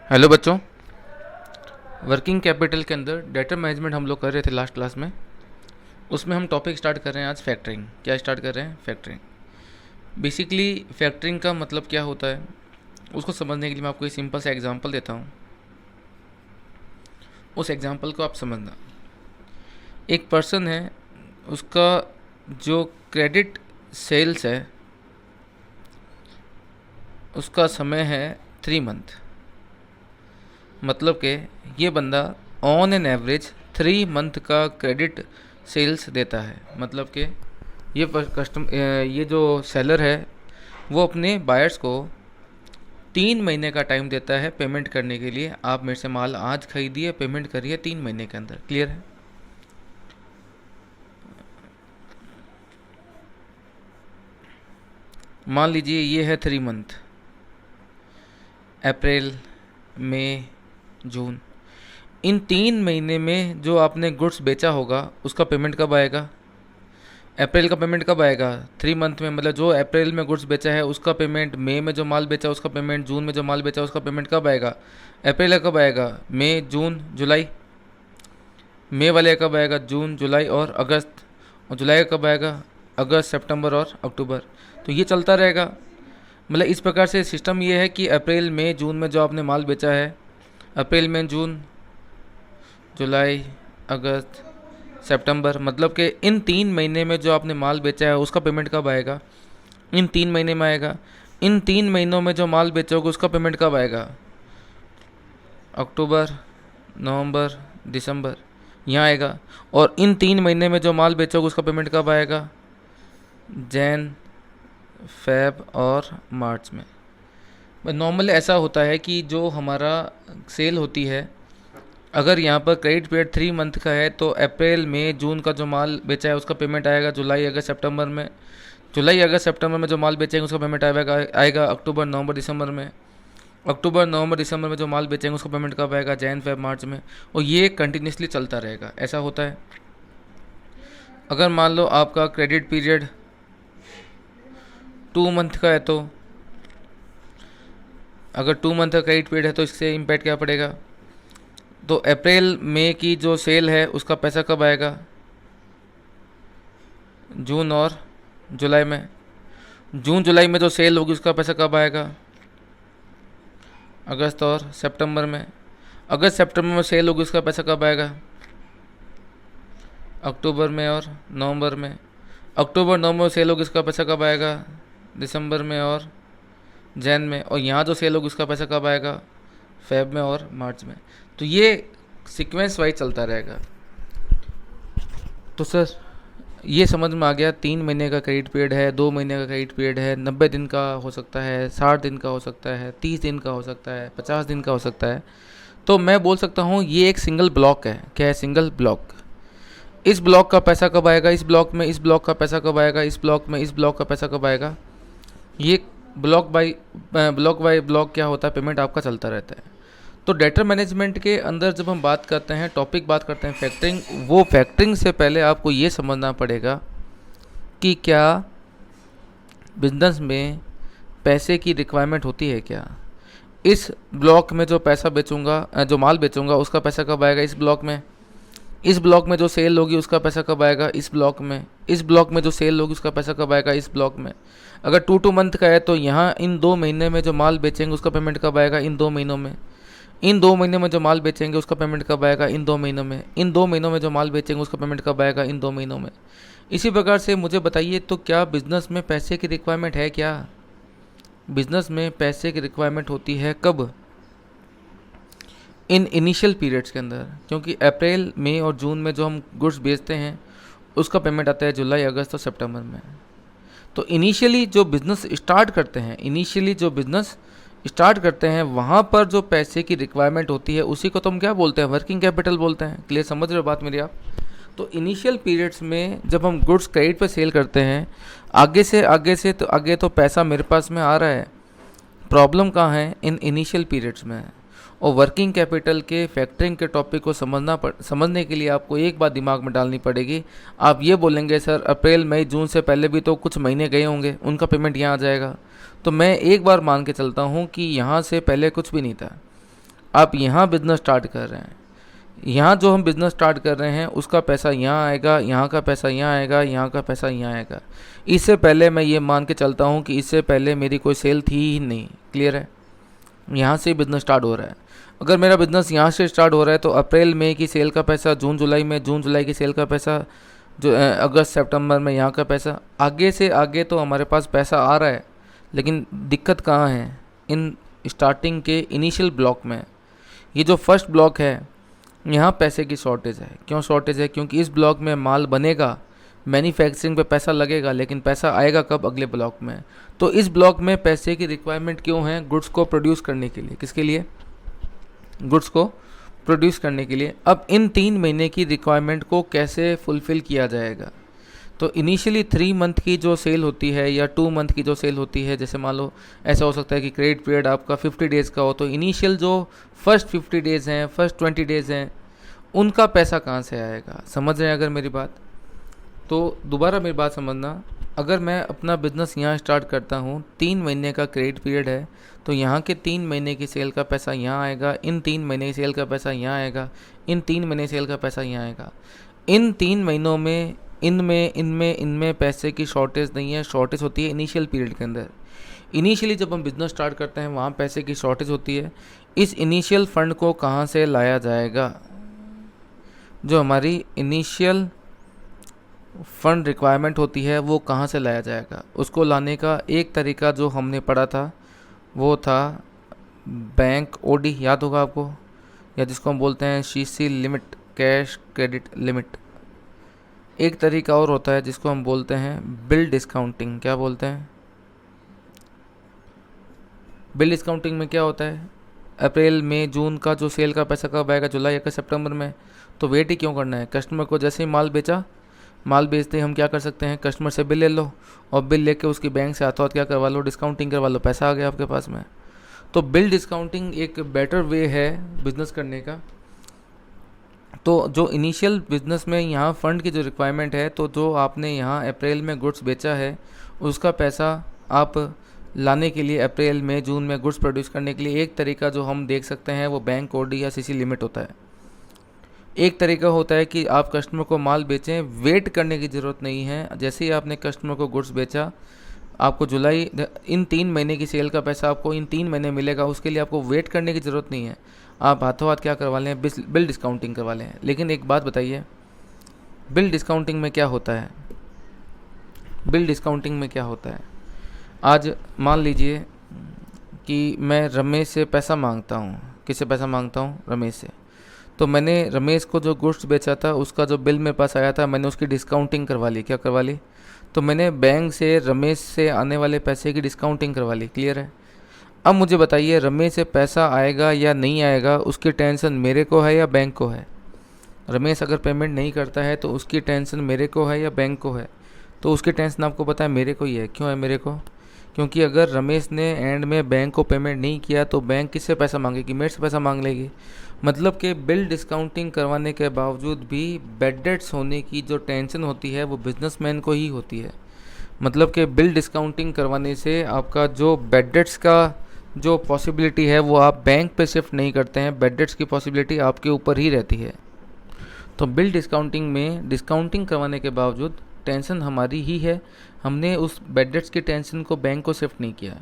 Hello बच्चों। Working capital के अंदर डेटा मैनेजमेंट हम लोग कर रहे थे लास्ट क्लास में। उसमें हम टॉपिक स्टार्ट कर रहे हैं आज फैक्टरिंग। क्या स्टार्ट कर रहे हैं? फैक्टरिंग। बेसिकली फैक्टरिंग का मतलब क्या होता है उसको समझने के लिए मैं आपको एक सिंपल सा एग्जांपल देता हूँ। उस एग्जांपल को आप समझना। एक पर्सन है, उसका जो क्रेडिट सेल्स है उसका समय है 3 मंथ। मतलब कि ये बंदा ऑन एन एवरेज 3 मंथ का क्रेडिट सेल्स देता है। मतलब कि ये जो सेलर है वो अपने बायर्स को 3 महीने का टाइम देता है पेमेंट करने के लिए। आप मेरे से माल आज खरीदिए, पेमेंट करिए 3 महीने के अंदर। क्लियर है? मान लीजिए ये है 3 मंथ, अप्रैल, मई, जून। इन 3 महीने में जो आपने गुड्स बेचा होगा उसका पेमेंट कब आएगा? अप्रैल का पेमेंट कब आएगा? 3 मंथ में। मतलब जो अप्रैल में गुड्स बेचा है उसका पेमेंट, मई में जो माल बेचा उसका पेमेंट, जून में जो माल बेचा उसका पेमेंट कब आएगा? अप्रैल का कब आएगा? मई, जून, जुलाई। मई वाले का कब आएगा? जून, जुलाई और अगस्त। और जुलाई का कब आएगा? अगस्त, सितंबर और अक्टूबर। तो ये चलता रहेगा। मतलब इस प्रकार से सिस्टम ये है कि अप्रैल, मई, जून में जो आपने माल बेचा है, अप्रैल, मई, जून, जुलाई, अगस्त, सितंबर, मतलब कि इन 3 महीने में जो आपने माल बेचा है उसका पेमेंट कब आएगा? इन 3 महीने में आएगा। इन 3 महीनों में जो माल बेचोगे उसका पेमेंट कब आएगा? अक्टूबर, नवंबर, दिसंबर, यहाँ आएगा। और इन 3 महीने में जो माल बेचोगे उसका पेमेंट कब आएगा? जैन, फेब और मार्च में। नॉर्मली ऐसा होता है कि जो हमारा सेल होती है, अगर यहाँ पर क्रेडिट पीरियड 3 मंथ का है तो अप्रैल, मई, जून का जो माल बेचा है उसका पेमेंट आएगा जुलाई, अगस्त, सितंबर में। जुलाई, अगस्त, सितंबर में जो माल बेचेंगे उसका पेमेंट आएगा अक्टूबर, नवंबर, दिसंबर में। अक्टूबर, नवंबर, दिसंबर में जो माल बेचेंगे उसका पेमेंट कब आएगा? जैन, फेब, मार्च में। और ये कंटिन्यूसली चलता रहेगा। ऐसा होता है। अगर मान लो आपका क्रेडिट पीरियड 2 मंथ का है, तो अगर 2 मंथ का क्रेडिट पीरियड है तो इससे इम्पैक्ट क्या पड़ेगा? तो अप्रैल, मई की जो सेल है उसका पैसा कब आएगा? जून और जुलाई में। जून, जुलाई में जो सेल होगी उसका पैसा कब आएगा? अगस्त और सितंबर में। अगस्त, सितंबर में सेल होगी उसका पैसा कब आएगा? अक्टूबर में और नवंबर में। अक्टूबर, नवंबर में सेल होगी उसका पैसा कब आएगा? दिसंबर में और जैन में। और यहाँ जो सेल होगी उसका पैसा कब आएगा? फेब में और मार्च में। तो ये सीक्वेंस वाइज चलता रहेगा। तो सर ये समझ में आ गया। 3 महीने का क्रेडिट पीरियड है, 2 महीने का क्रेडिट पीरियड है, 90 दिन का हो सकता है, 60 दिन का हो सकता है, 30 दिन का हो सकता है, 50 दिन का हो सकता है। तो मैं बोल सकता हूँ ये एक सिंगल ब्लॉक है। क्या है? Single block. इस ब्लॉक का पैसा कब आएगा? इस ब्लॉक में। इस ब्लॉक का पैसा कब आएगा? इस ब्लॉक में। इस ब्लॉक का पैसा कब आएगा? ये ब्लॉक बाई ब्लॉक क्या होता है? पेमेंट आपका चलता रहता है। तो डेटा मैनेजमेंट के अंदर जब हम बात करते हैं, टॉपिक बात करते हैं फैक्टरिंग, वो फैक्टरिंग से पहले आपको ये समझना पड़ेगा कि क्या बिजनेस में पैसे की रिक्वायरमेंट होती है क्या। इस ब्लॉक में जो पैसा बेचूंगा, जो माल बेचूंगा उसका पैसा कब आएगा? इस ब्लॉक में। इस ब्लॉक में जो सेल होगी उसका पैसा कब आएगा? इस ब्लॉक में। इस ब्लॉक में जो सेल होगी उसका पैसा कब आएगा? इस ब्लॉक में। अगर 2 मंथ का है तो यहाँ इन 2 महीने में जो माल बेचेंगे उसका पेमेंट कब आएगा? इन 2 महीनों में। इन 2 महीने में जो माल बेचेंगे उसका पेमेंट कब आएगा? इन 2 महीनों में। इन 2 महीनों में जो माल बेचेंगे उसका पेमेंट कब आएगा? इन 2 महीनों में। इसी प्रकार से मुझे बताइए, तो क्या बिज़नेस में पैसे की रिक्वायरमेंट है क्या? बिज़नेस में पैसे की रिक्वायरमेंट होती है कब? इन इनिशियल पीरियड्स के अंदर। क्योंकि अप्रैल, मई और जून में जो हम गुड्स बेचते हैं उसका पेमेंट आता है जुलाई, अगस्त और सितंबर में। तो इनिशियली जो बिज़नेस स्टार्ट करते हैं वहाँ पर जो पैसे की रिक्वायरमेंट होती है उसी को तो हम क्या बोलते हैं? वर्किंग कैपिटल बोलते हैं। क्लियर? समझ रहे हो बात मेरी आप? तो इनिशियल पीरियड्स में जब हम गुड्स क्रेडिट पर सेल करते हैं, आगे तो पैसा मेरे पास में आ रहा है। प्रॉब्लम कहाँ है? इन इनिशियल पीरियड्स में। और वर्किंग कैपिटल के फैक्टरिंग के टॉपिक को समझने के लिए आपको एक बात दिमाग में डालनी पड़ेगी। आप ये बोलेंगे सर अप्रैल, मई, जून से पहले भी तो कुछ महीने गए होंगे, उनका पेमेंट यहाँ आ जाएगा। तो मैं एक बार मान के चलता हूँ कि यहाँ से पहले कुछ भी नहीं था। आप यहाँ बिज़नेस स्टार्ट कर रहे हैं, यहाँ जो हम बिज़नेस स्टार्ट कर रहे हैं उसका पैसा यहाँ आएगा, यहाँ का पैसा यहाँ आएगा, यहाँ का पैसा यहाँ आएगा। इससे पहले मैं ये मान के चलता हूँ कि इससे पहले मेरी कोई सेल थी ही नहीं। क्लियर है? यहाँ से बिज़नेस स्टार्ट हो रहा है। अगर मेरा बिज़नेस यहाँ से स्टार्ट हो रहा है तो अप्रैल मई की सेल का पैसा जून जुलाई में, जून जुलाई की सेल का पैसा जो अगस्त सितंबर में, यहाँ का पैसा आगे से आगे तो हमारे पास पैसा आ रहा है। लेकिन दिक्कत कहाँ है? इन स्टार्टिंग के इनिशियल ब्लॉक में। ये जो फर्स्ट ब्लॉक है यहाँ पैसे की शॉर्टेज है। क्यों शॉर्टेज है? क्योंकि इस ब्लॉक में माल बनेगा, मैन्युफैक्चरिंग पे पैसा लगेगा, लेकिन पैसा आएगा कब? अगले ब्लॉक में। तो इस ब्लॉक में पैसे की रिक्वायरमेंट क्यों है? गुड्स को प्रोड्यूस करने के लिए। किसके लिए? गुड्स को प्रोड्यूस करने के लिए। अब इन 3 महीने की रिक्वायरमेंट को कैसे फुलफ़िल किया जाएगा? तो इनिशियली 3 मंथ की जो सेल होती है या 2 मंथ की जो सेल होती है, जैसे मान लो ऐसा हो सकता है कि क्रेडिट पीरियड आपका 50 डेज़ का हो, तो इनिशियल जो फर्स्ट 50 डेज़ हैं, फर्स्ट 20 डेज़ हैं, उनका पैसा कहाँ से आएगा? समझ रहे हैं अगर मेरी बात? तो दोबारा मेरी बात समझना, अगर मैं अपना बिज़नेस यहाँ स्टार्ट करता हूँ, 3 महीने का क्रेडिट पीरियड है, तो यहाँ के 3 महीने की सेल का पैसा यहाँ आएगा, इन 3 महीने की सेल का पैसा यहाँ आएगा, इन 3 महीने सेल का पैसा यहाँ आएगा। इन 3 महीनों में इनमें पैसे की शॉर्टेज नहीं है। शॉर्टेज होती है इनिशियल पीरियड के अंदर। इनिशियली जब हम बिज़नेस स्टार्ट करते हैं वहाँ पैसे की शॉर्टेज होती है। इस इनिशियल फंड को कहाँ से लाया जाएगा? जो हमारी इनिशियल फंड रिक्वायरमेंट होती है वो कहाँ से लाया जाएगा? उसको लाने का एक तरीका जो हमने पढ़ा था वो था बैंक ओडी, याद होगा आपको, या जिसको हम बोलते हैं CC limit, cash credit limit. एक तरीका और होता है जिसको हम बोलते हैं बिल डिस्काउंटिंग। क्या बोलते हैं? बिल डिस्काउंटिंग में क्या होता है? अप्रैल मई जून का जो सेल का पैसा कब आएगा? जुलाई अगस्त सितंबर में। तो वेट ही क्यों करना है? कस्टमर को जैसे ही माल बेचा, माल बेचते ही हम क्या कर सकते हैं? कस्टमर से बिल ले लो और बिल लेके उसकी बैंक से हाथों हाथ क्या करवा लो? डिस्काउंटिंग करवा लो, पैसा आ गया आपके पास में। तो बिल डिस्काउंटिंग एक बेटर वे है बिज़नेस करने का। तो जो इनिशियल बिज़नेस में यहाँ फ़ंड की जो रिक्वायरमेंट है, तो जो आपने यहाँ अप्रैल में गुड्स बेचा है उसका पैसा आप लाने के लिए अप्रैल में जून में गुड्स प्रोड्यूस करने के लिए एक तरीका जो हम देख सकते हैं वो बैंक ओडी या सीसी लिमिट होता है। एक तरीका होता है कि आप कस्टमर को माल बेचें, वेट करने की ज़रूरत नहीं है। जैसे ही आपने कस्टमर को गुड्स बेचा, आपको जुलाई इन 3 महीने की सेल का पैसा आपको इन 3 महीने मिलेगा, उसके लिए आपको वेट करने की ज़रूरत नहीं है। आप हाथों हाथ क्या करवा लें? बिल डिस्काउंटिंग करवा लें। लेकिन एक बात बताइए, बिल डिस्काउंटिंग में क्या होता है? बिल डिस्काउंटिंग में क्या होता है? आज मान लीजिए कि मैं रमेश से पैसा मांगता हूँ। किससे पैसा मांगता हूँ? रमेश से। तो मैंने रमेश को जो गुड्स बेचा था उसका जो बिल मेरे पास आया था, मैंने उसकी डिस्काउंटिंग करवा ली। क्या करवा ली? तो मैंने बैंक से रमेश से आने वाले पैसे की डिस्काउंटिंग करवा ली। क्लियर है? अब मुझे बताइए, रमेश से पैसा आएगा या नहीं आएगा उसकी टेंशन मेरे को है या बैंक को है? रमेश अगर पेमेंट नहीं करता है तो उसकी टेंशन मेरे को है या बैंक को है? तो उसकी टेंशन आपको पता है मेरे को ही है। क्यों है मेरे को? क्योंकि अगर रमेश ने एंड में बैंक को पेमेंट नहीं किया तो बैंक किससे पैसा मांगेगी? मेरे से पैसा मांग लेगी। मतलब कि बिल डिस्काउंटिंग करवाने के बावजूद भी बैड डेट्स होने की जो टेंशन होती है वो बिजनेसमैन को ही होती है। मतलब कि बिल डिस्काउंटिंग करवाने से आपका जो बैड डेट्स का जो पॉसिबिलिटी है वो आप बैंक पे शिफ्ट नहीं करते हैं, बैड डेट्स की पॉसिबिलिटी आपके ऊपर ही रहती है। तो बिल डिस्काउंटिंग में डिस्काउंटिंग करवाने के बावजूद टेंशन हमारी ही है, हमने उस बैड डेट्स की टेंशन को बैंक को शिफ्ट नहीं किया।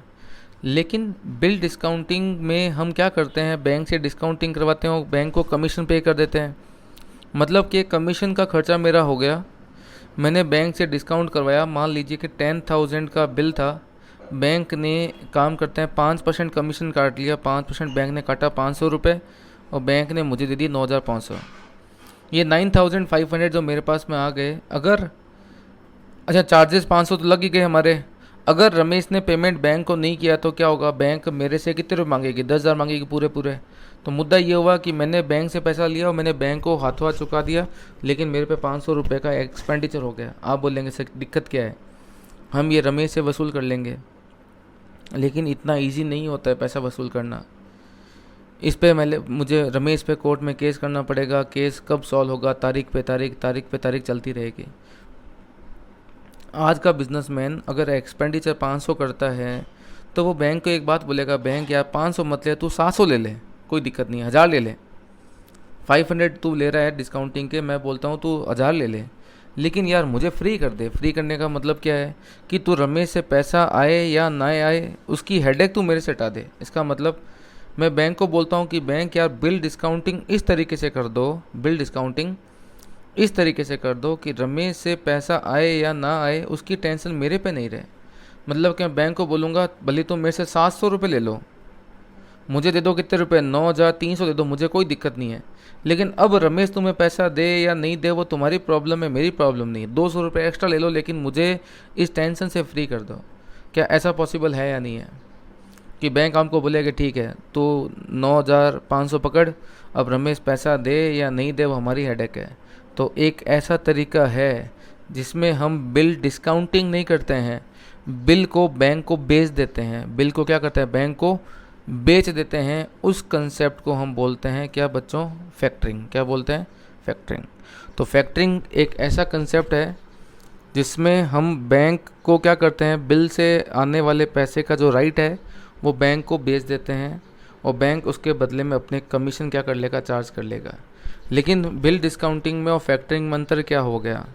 लेकिन बिल डिस्काउंटिंग में हम क्या करते हैं? बैंक से डिस्काउंटिंग करवाते हैं और बैंक को कमीशन पे कर देते हैं। मतलब कि कमीशन का खर्चा मेरा हो गया, मैंने बैंक से डिस्काउंट करवाया। मान लीजिए कि 10,000 का बिल था, बैंक ने काम करते हैं 5% कमीशन काट लिया, 5% बैंक ने काटा 500 रुपये और बैंक ने मुझे दे दिए 9,500। ये 9,500 जो मेरे पास में आ गए। अगर अच्छा चार्जेस 500 तो लग ही गए हमारे। अगर रमेश ने पेमेंट बैंक को नहीं किया तो क्या होगा? बैंक मेरे से कितने रुपये मांगेगी? 10,000 मांगेगी पूरे पूरे। तो मुद्दा ये हुआ कि मैंने बैंक से पैसा लिया और मैंने बैंक को हाथों हाथ चुका दिया, लेकिन मेरे पे 500 रुपये का एक्सपेंडिचर हो गया। आप बोलेंगे सर दिक्कत क्या है, हम ये रमेश से वसूल कर लेंगे। लेकिन इतना ईजी नहीं होता है पैसा वसूल करना। इस पे मुझे रमेश पे कोर्ट में केस करना पड़ेगा। केस कब सॉल्व होगा? तारीख पे तारीख चलती रहेगी। आज का बिजनेसमैन अगर एक्सपेंडिचर 500 करता है तो वो बैंक को एक बात बोलेगा, बैंक यार 500 मत ले, तू 700 ले ले। कोई दिक्कत नहीं है, 1000 ले ले, 500 तू ले रहा है डिस्काउंटिंग के, मैं बोलता हूँ तू 1000 ले ले, लेकिन यार मुझे फ्री कर दे। फ्री करने का मतलब क्या है कि तू रमेश से पैसा आए या ना आए उसकी हेडेक तू मेरे से हटा दे। इसका मतलब मैं बैंक को बोलता हूँ कि बैंक यार बिल डिस्काउंटिंग इस तरीके से कर दो, बिल डिस्काउंटिंग इस तरीके से कर दो कि रमेश से पैसा आए या ना आए उसकी टेंशन मेरे पे नहीं रहे। मतलब क्या, बैंक को बोलूँगा भले तुम मेरे से 700 रुपये ले लो, मुझे दे दो कितने रुपए, 9300 दे दो, मुझे कोई दिक्कत नहीं है, लेकिन अब रमेश तुम्हें पैसा दे या नहीं दे वो तुम्हारी प्रॉब्लम है, मेरी प्रॉब्लम नहीं है। 200 रुपये एक्स्ट्रा ले लो लेकिन मुझे इस टेंशन से फ्री कर दो। क्या ऐसा पॉसिबल है या नहीं है कि बैंक आपको बोलेगा ठीक है तो 9500 पकड़, अब रमेश पैसा दे या नहीं दे वो हमारी हेडेक है। तो एक ऐसा तरीका है जिसमें हम बिल डिस्काउंटिंग नहीं करते हैं, बिल को बैंक को बेच देते हैं। बिल को क्या करते हैं, बैंक को बेच देते हैं। उस कंसेप्ट को हम बोलते हैं क्या बच्चों, फैक्टरिंग। क्या बोलते हैं, फैक्टरिंग। तो फैक्टरिंग एक ऐसा कंसेप्ट है जिसमें हम बैंक को क्या करते हैं, बिल से आने वाले पैसे का जो राइट है वो बैंक को बेच देते हैं और बैंक उसके बदले में अपने कमीशन क्या कर लेगा, चार्ज कर लेगा। लेकिन बिल डिस्काउंटिंग में और फैक्टरिंग में अंतर क्या हो गया,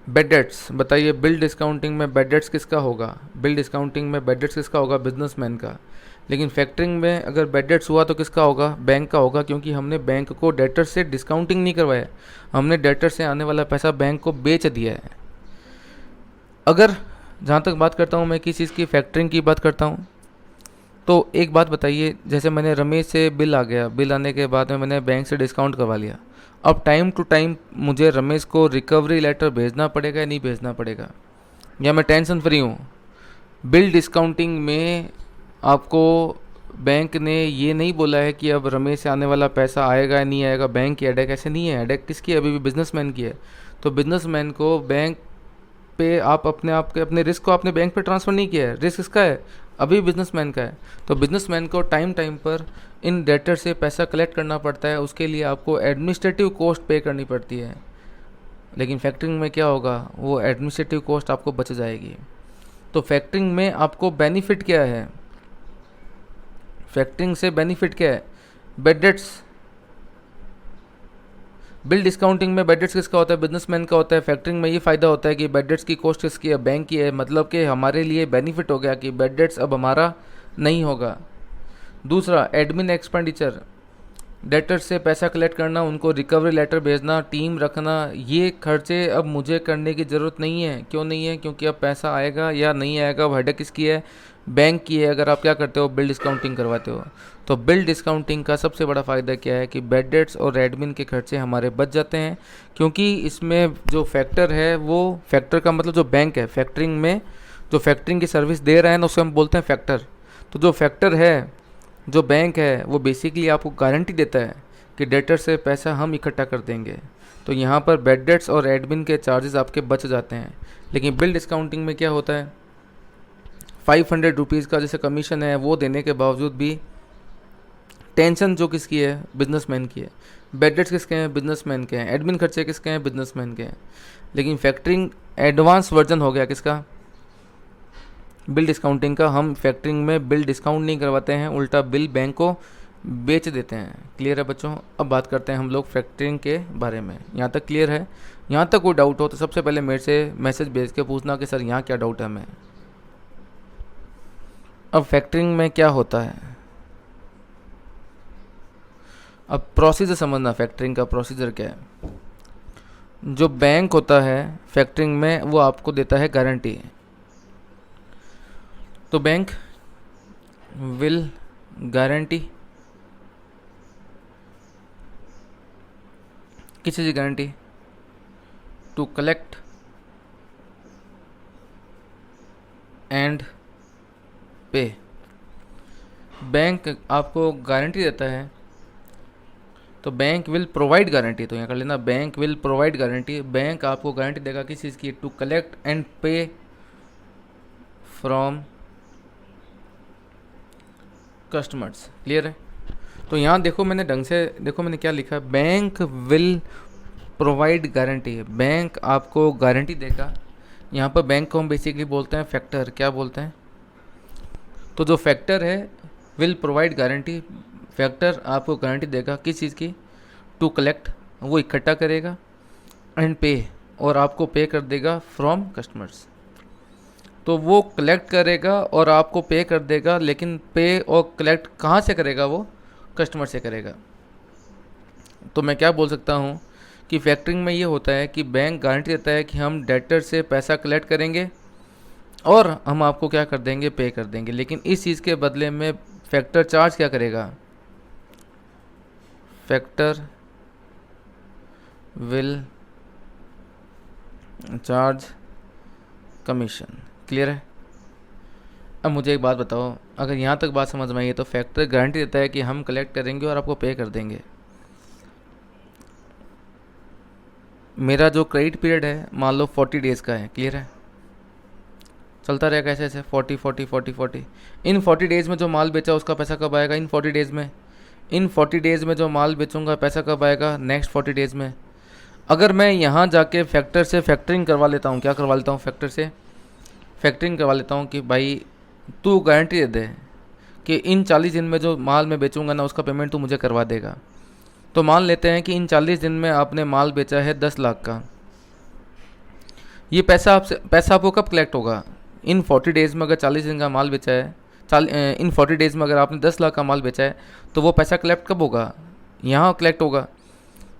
बैड डेट्स। बताइए बिल डिस्काउंटिंग में बैड डेट्स किसका होगा, बिल डिस्काउंटिंग में बैड डेट्स किसका होगा, बिजनेसमैन का। लेकिन फैक्टरिंग में अगर बैड डेट्स हुआ तो किसका होगा, बैंक का होगा, क्योंकि हमने बैंक को डेटर से डिस्काउंटिंग नहीं करवाया, हमने डेटर से आने वाला पैसा बैंक को बेच दिया है। अगर जहाँ तक बात करता हूँ मैं किस चीज़ की, फैक्टरिंग की बात करता हूँ, तो एक बात बताइए, जैसे मैंने रमेश से बिल आ गया, बिल आने के बाद में मैंने बैंक से डिस्काउंट करवा लिया, अब टाइम टू टाइम मुझे रमेश को रिकवरी लेटर भेजना पड़ेगा या नहीं भेजना पड़ेगा, या मैं टेंशन फ्री हूँ। बिल डिस्काउंटिंग में आपको बैंक ने ये नहीं बोला है कि अब रमेश से आने वाला पैसा आएगा या नहीं आएगा, बैंक की हेडेक ऐसे नहीं है। हेडेक किसकी है, अभी भी बिजनेसमैन की है। तो बिजनेसमैन को बैंक पे आप अपने रिस्क को आपने बैंक पे ट्रांसफ़र नहीं किया है, रिस्क किसका है, अभी बिजनेसमैन का है। तो बिजनेसमैन को टाइम टाइम पर इन डेटर से पैसा कलेक्ट करना पड़ता है, उसके लिए आपको एडमिनिस्ट्रेटिव कॉस्ट पे करनी पड़ती है। लेकिन फैक्टरिंग में क्या होगा, वो एडमिनिस्ट्रेटिव कॉस्ट आपको बच जाएगी। तो फैक्टरिंग में आपको बेनिफिट क्या है, फैक्टरिंग से बेनिफिट क्या है, बैड डेट्स। बिल डिस्काउंटिंग में बैड डेट्स किसका होता है, बिजनेसमैन का होता है। फैक्टरिंग में ये फ़ायदा होता है कि बैड डेट्स की कॉस्ट किसकी है, बैंक की है। मतलब कि हमारे लिए बेनिफिट हो गया कि बैड डेट्स अब हमारा नहीं होगा। दूसरा, एडमिन एक्सपेंडिचर, डेटर से पैसा कलेक्ट करना, उनको रिकवरी लेटर भेजना, टीम रखना, ये खर्चे अब मुझे करने की ज़रूरत नहीं है। क्यों नहीं है, क्योंकि अब पैसा आएगा या नहीं आएगा वो हेडेक किसकी है, बैंक की है। अगर आप क्या करते हो, बिल डिस्काउंटिंग करवाते हो। तो बिल डिस्काउंटिंग का सबसे बड़ा फ़ायदा क्या है कि बैड डेट्स और एडमिन के खर्चे हमारे बच जाते हैं, क्योंकि इसमें जो फैक्टर है वो, फैक्टर का मतलब जो बैंक है, फैक्टरिंग में जो फैक्टरिंग की सर्विस दे रहा है ना उसे हम बोलते हैं फैक्टर। तो जो फैक्टर है, जो बैंक है, वो बेसिकली आपको गारंटी देता है कि डेटर से पैसा हम इकट्ठा कर देंगे। तो यहाँ पर बैड डेट्स और एडमिन के चार्जेस आपके बच जाते हैं। लेकिन बिल डिस्काउंटिंग में क्या होता है, 500 रुपीज़ का जैसे कमीशन है वो देने के बावजूद भी टेंशन जो किसकी है, बिजनेसमैन की है। बैड डेट्स किसके हैं, बिजनेसमैन के हैं। एडमिन खर्चे किसके हैं, बिजनेसमैन के हैं। लेकिन फैक्टरिंग एडवांस वर्जन हो गया किसका, बिल डिस्काउंटिंग का। हम फैक्टरिंग में बिल डिस्काउंट नहीं करवाते हैं, उल्टा बिल बैंक को बेच देते हैं। क्लियर है बच्चों। अब बात करते हैं हम लोग फैक्टरिंग के बारे में। यहाँ तक क्लियर है। यहाँ तक कोई डाउट हो तो सबसे पहले मेरे से मैसेज भेज के पूछना कि सर यहाँ क्या डाउट है हमें। अब फैक्टरिंग में क्या होता है, अब प्रोसीजर समझना, फैक्टरिंग का प्रोसीजर क्या है। जो बैंक होता है फैक्टरिंग में वो आपको देता है गारंटी। तो बैंक विल गारंटी, किस चीज़ की गारंटी, टू कलेक्ट एंड पे। बैंक आपको गारंटी देता है तो बैंक विल प्रोवाइड गारंटी। तो यहाँ कर लेना, bank will provide guarantee. Bank आपको गारंटी देगा किस चीज़ की, टू कलेक्ट एंड पे फ्रॉम कस्टमर्स। क्लियर है। तो यहाँ देखो मैंने ढंग से देखो मैंने क्या लिखा, bank will provide guarantee. Bank आपको गारंटी देगा। यहाँ पर बैंक को हम बेसिकली बोलते हैं फैक्टर। क्या बोलते हैं, तो जो फैक्टर है विल प्रोवाइड गारंटी, फैक्टर आपको गारंटी देगा किस चीज़ की, टू कलेक्ट, वो इकट्ठा करेगा, एंड पे, और आपको पे कर देगा फ्रॉम कस्टमर्स। तो वो कलेक्ट करेगा और आपको पे कर देगा, लेकिन पे और कलेक्ट कहाँ से करेगा, वो कस्टमर से करेगा। तो मैं क्या बोल सकता हूँ कि फैक्टरिंग में ये होता है कि बैंक गारंटी देता है कि हम डेटर से पैसा कलेक्ट करेंगे और हम आपको क्या कर देंगे, पे कर देंगे, लेकिन इस चीज़ के बदले में फैक्टर चार्ज क्या करेगा, factor will charge commission. Clear है? अब मुझे एक बात बताओ, अगर यहाँ तक बात समझ में आई है तो फैक्टर गारंटी देता है कि हम कलेक्ट करेंगे और आपको पे कर देंगे। मेरा जो क्रेडिट पीरियड है मान लो 40 डेज़ का है। क्लियर है? चलता रहेगा ऐसे ऐसे 40 40 40 40। इन 40 डेज़ में जो माल बेचा उसका पैसा कब आएगा, इन 40 डेज़ में। इन 40 डेज़ में जो माल बेचूंगा पैसा कब आएगा, नेक्स्ट 40 डेज़ में। अगर मैं यहाँ जाके फैक्टर से फैक्टरिंग करवा लेता हूँ, क्या करवा लेता हूँ, फैक्टर से फैक्टरिंग करवा लेता हूँ कि भाई तू गारंटी दे दे कि इन 40 दिन में जो माल मैं बेचूंगा ना उसका पेमेंट तू मुझे करवा देगा। तो मान लेते हैं कि इन 40 दिन में आपने माल बेचा है 10 लाख का। ये पैसा आपको कब कलेक्ट होगा, इन 40 डेज़ में। अगर 40 दिन का माल बेचा है, इन 40 डेज़ में अगर आपने 10 लाख का माल बेचा है तो वो पैसा कलेक्ट कब होगा, यहाँ कलेक्ट होगा।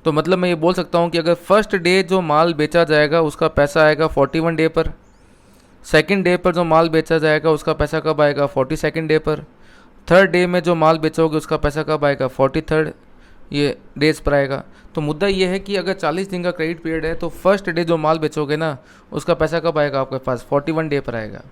तो मतलब मैं ये बोल सकता हूँ कि अगर फर्स्ट डे जो माल बेचा जाएगा उसका पैसा आएगा 41 डे पर, सेकंड डे पर जो माल बेचा जाएगा उसका पैसा कब आएगा, 42nd डे पर, थर्ड डे में जो माल बेचोगे उसका पैसा कब आएगा, 43rd ये डेज पर आएगा। तो मुद्दा ये है कि अगर 40 दिन का क्रेडिट पीरियड है तो फर्स्ट डे जो माल बेचोगे ना उसका पैसा कब आएगा आपके पास, 41 डे पर आएगा।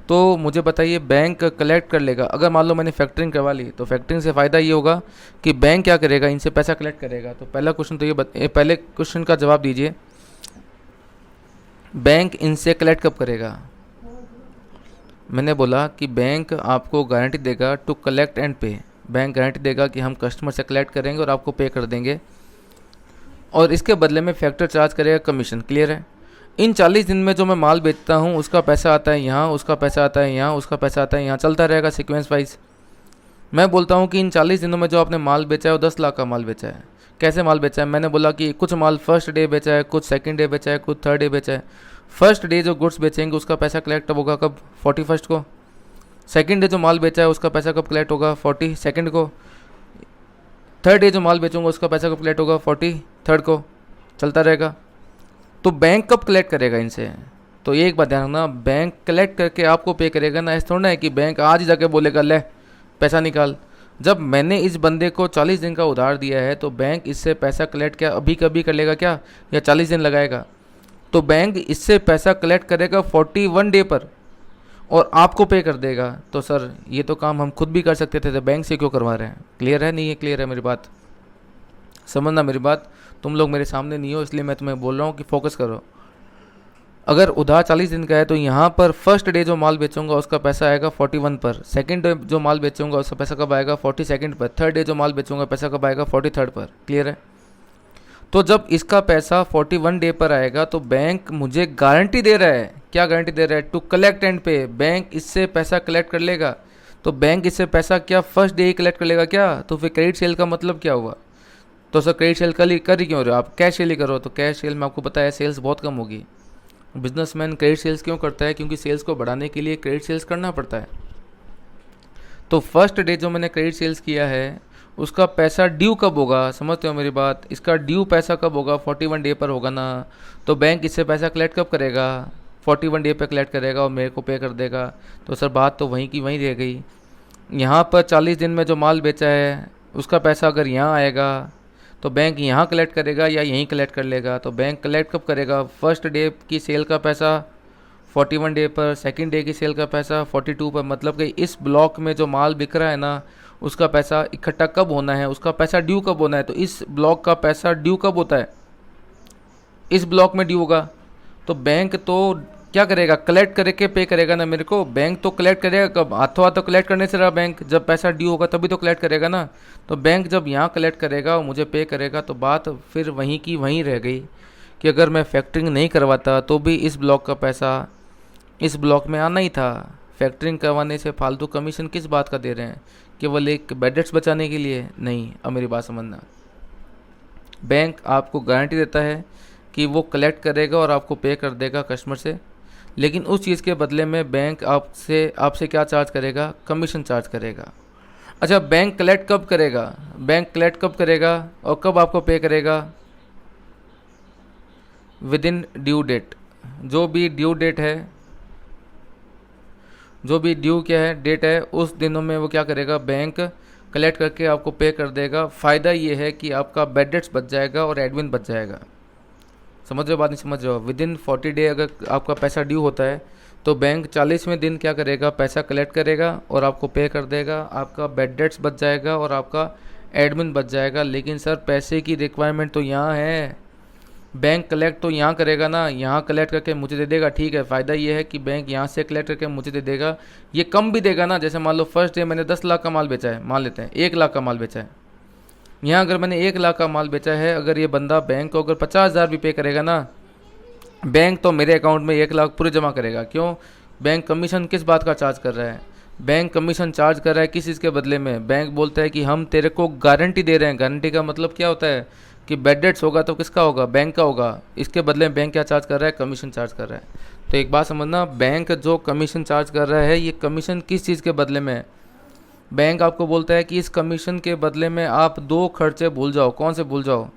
तो मुझे बताइए बैंक कलेक्ट कर लेगा। अगर मान लो मैंने फैक्टरिंग करवा ली तो फैक्टरिंग से फ़ायदा ये होगा कि बैंक क्या करेगा, इनसे पैसा कलेक्ट करेगा। तो पहला क्वेश्चन तो ये पहले क्वेश्चन का जवाब दीजिए, बैंक इनसे कलेक्ट कब करेगा। मैंने बोला कि बैंक आपको गारंटी देगा टू कलेक्ट एंड पे। बैंक गारंटी देगा कि हम कस्टमर से कलेक्ट करेंगे और आपको पे कर देंगे, और इसके बदले में फैक्टर चार्ज करेगा कमीशन। क्लियर है? इन 40 दिन में जो मैं माल बेचता हूँ उसका पैसा आता है यहाँ, उसका पैसा आता है यहाँ, उसका पैसा आता है यहाँ, चलता रहेगा सीक्वेंस वाइज। मैं बोलता हूँ कि इन 40 दिनों में जो आपने माल बेचा है वो 10 लाख का माल बेचा है। कैसे माल बेचा है, मैंने बोला कि कुछ माल फर्स्ट डे बेचा है, कुछ सेकंड डे बेचा है, कुछ थर्ड डे बेचा है। फर्स्ट डे जो गुड्स बेचेंगे उसका पैसा कलेक्ट होगा कब, 41st को। सेकंड डे जो माल बेचा है उसका पैसा कब कलेक्ट होगा, 42nd को। थर्ड डे जो माल बेचूंगा उसका पैसा कब कलेक्ट होगा, 43rd को। चलता रहेगा। तो बैंक कब कलेक्ट करेगा इनसे, तो ये एक बात ध्यान रखना, बैंक कलेक्ट करके आपको पे करेगा ना। ऐसा थोड़ा है कि बैंक आज ही जाके बोलेगा ले पैसा निकाल। जब मैंने इस बंदे को 40 दिन का उधार दिया है तो बैंक इससे पैसा कलेक्ट क्या अभी कभी कर लेगा क्या, या 40 दिन लगाएगा। तो बैंक इससे पैसा कलेक्ट करेगा 41 डे पर और आपको पे कर देगा। तो सर ये तो काम हम खुद भी कर सकते थे, तो बैंक से क्यों करवा रहे हैं। क्लियर है? नहीं है? क्लियर है मेरी बात? समझना मेरी बात, तुम लोग मेरे सामने नहीं हो इसलिए मैं तुम्हें बोल रहा हूँ कि फोकस करो। अगर उधार 40 दिन का है तो यहाँ पर फर्स्ट डे जो माल बेचूंगा उसका पैसा आएगा 41 पर, सेकंड डे जो माल बेचूंगा उसका पैसा कब आएगा, 42nd पर, थर्ड डे जो माल बेचूंगा पैसा कब आएगा, 43rd पर। क्लियर है? तो जब इसका पैसा 41 डे पर आएगा तो बैंक मुझे गारंटी दे रहा है, क्या गारंटी दे रहा है, टू कलेक्ट एंड पे। बैंक इससे पैसा कलेक्ट कर लेगा। तो बैंक इससे पैसा क्या फर्स्ट डे ही कलेक्ट कर लेगा क्या, तो फिर क्रेडिट सेल का मतलब क्या हुआ। तो सर क्रेडिट सेल कर ही क्यों रहे हो आप, कैश सेल ही करो। तो कैश सेल में आपको पता है सेल्स बहुत कम होगी। बिजनेसमैन क्रेडिट सेल्स क्यों करता है, क्योंकि सेल्स को बढ़ाने के लिए क्रेडिट सेल्स करना पड़ता है। तो फर्स्ट डे जो मैंने क्रेडिट सेल्स किया है उसका पैसा ड्यू कब होगा, समझते हो मेरी बात, इसका ड्यू पैसा कब होगा, 41 डे पर होगा ना। तो बैंक इससे पैसा कलेक्ट कब करेगा, 41 डे पर कलेक्ट करेगा और मेरे को पे कर देगा। तो सर बात तो वहीं की वहीं रह गई। यहाँ पर 40 दिन में जो माल बेचा है उसका पैसा अगर यहाँ आएगा तो बैंक यहाँ कलेक्ट करेगा या यहीं कलेक्ट कर लेगा। तो बैंक कलेक्ट कब करेगा, फर्स्ट डे की सेल का पैसा 41 डे पर, सेकंड डे की सेल का पैसा 42 पर। मतलब कि इस ब्लॉक में जो माल बिक रहा है ना उसका पैसा इकट्ठा कब होना है, उसका पैसा ड्यू कब होना है। तो इस ब्लॉक का पैसा ड्यू कब होता है, इस ब्लॉक में ड्यू होगा। तो बैंक तो क्या करेगा, कलेक्ट करके पे करेगा ना मेरे को। बैंक तो कलेक्ट करेगा कब, हाथों हाथों कलेक्ट करने से रहा बैंक, जब पैसा ड्यू होगा तभी तो कलेक्ट करेगा ना। तो बैंक जब यहाँ कलेक्ट करेगा और मुझे पे करेगा तो बात फिर वहीं की वहीं रह गई कि अगर मैं फैक्टरिंग नहीं करवाता तो भी इस ब्लॉक का पैसा इस ब्लॉक में आना ही था। फैक्टरिंग करवाने से फालतू कमीशन किस बात का दे रहे हैं, केवल एक बैड डेट्स बचाने के लिए? नहीं। अब मेरी बात समझना, बैंक आपको गारंटी देता है कि वो कलेक्ट करेगा और आपको पे कर देगा कस्टमर से, लेकिन उस चीज़ के बदले में बैंक आपसे आपसे क्या चार्ज करेगा? कमीशन चार्ज करेगा। अच्छा, बैंक कलेक्ट कब करेगा? बैंक कलेक्ट कब करेगा और कब आपको पे करेगा? Within due date. जो भी ड्यू डेट है, जो भी ड्यू क्या है डेट है, उस दिनों में वो क्या करेगा? बैंक कलेक्ट करके आपको पे कर देगा। फ़ायदा ये है कि आपका बैड डेट्स बच जाएगा और एडमिन बच जाएगा। समझ रहे हो बात? नहीं समझ रहे हो? विद इन 40 डे अगर आपका पैसा ड्यू होता है तो बैंक 40वें दिन क्या करेगा? पैसा कलेक्ट करेगा और आपको पे कर देगा। आपका बैड डेट्स बच जाएगा और आपका एडमिन बच जाएगा। लेकिन सर पैसे की रिक्वायरमेंट तो यहाँ है, बैंक कलेक्ट तो यहाँ करेगा ना, यहाँ कलेक्ट करके मुझे दे देगा। ठीक है, फ़ायदा ये है कि बैंक यहाँ से कलेक्ट करके मुझे दे देगा। ये कम भी देगा ना, जैसे मान लो फर्स्ट डे मैंने 10 लाख का माल बेचा है, मान लेते हैं 1 लाख का माल बेचा है। यहाँ अगर मैंने 1 लाख का माल बेचा है, अगर ये बंदा बैंक को अगर 50,000 भी पे करेगा ना, बैंक तो मेरे अकाउंट में 1 लाख पूरे जमा करेगा। क्यों? बैंक कमीशन किस बात का चार्ज कर रहा है? बैंक कमीशन चार्ज कर रहा है किस चीज़ के बदले में? बैंक बोलता है कि हम तेरे को गारंटी दे रहे हैं। गारंटी का मतलब क्या होता है कि बैड डेट्स होगा तो किसका होगा? बैंक का होगा। इसके बदले में बैंक क्या चार्ज कर रहा है? कमीशन चार्ज कर रहा है। तो एक बात समझना, बैंक जो कमीशन चार्ज कर रहा है, ये कमीशन किस चीज़ के बदले में है? बैंक आपको बोलता है कि इस कमीशन के बदले में आप 2 खर्चे भूल जाओ। कौन से भूल जाओ?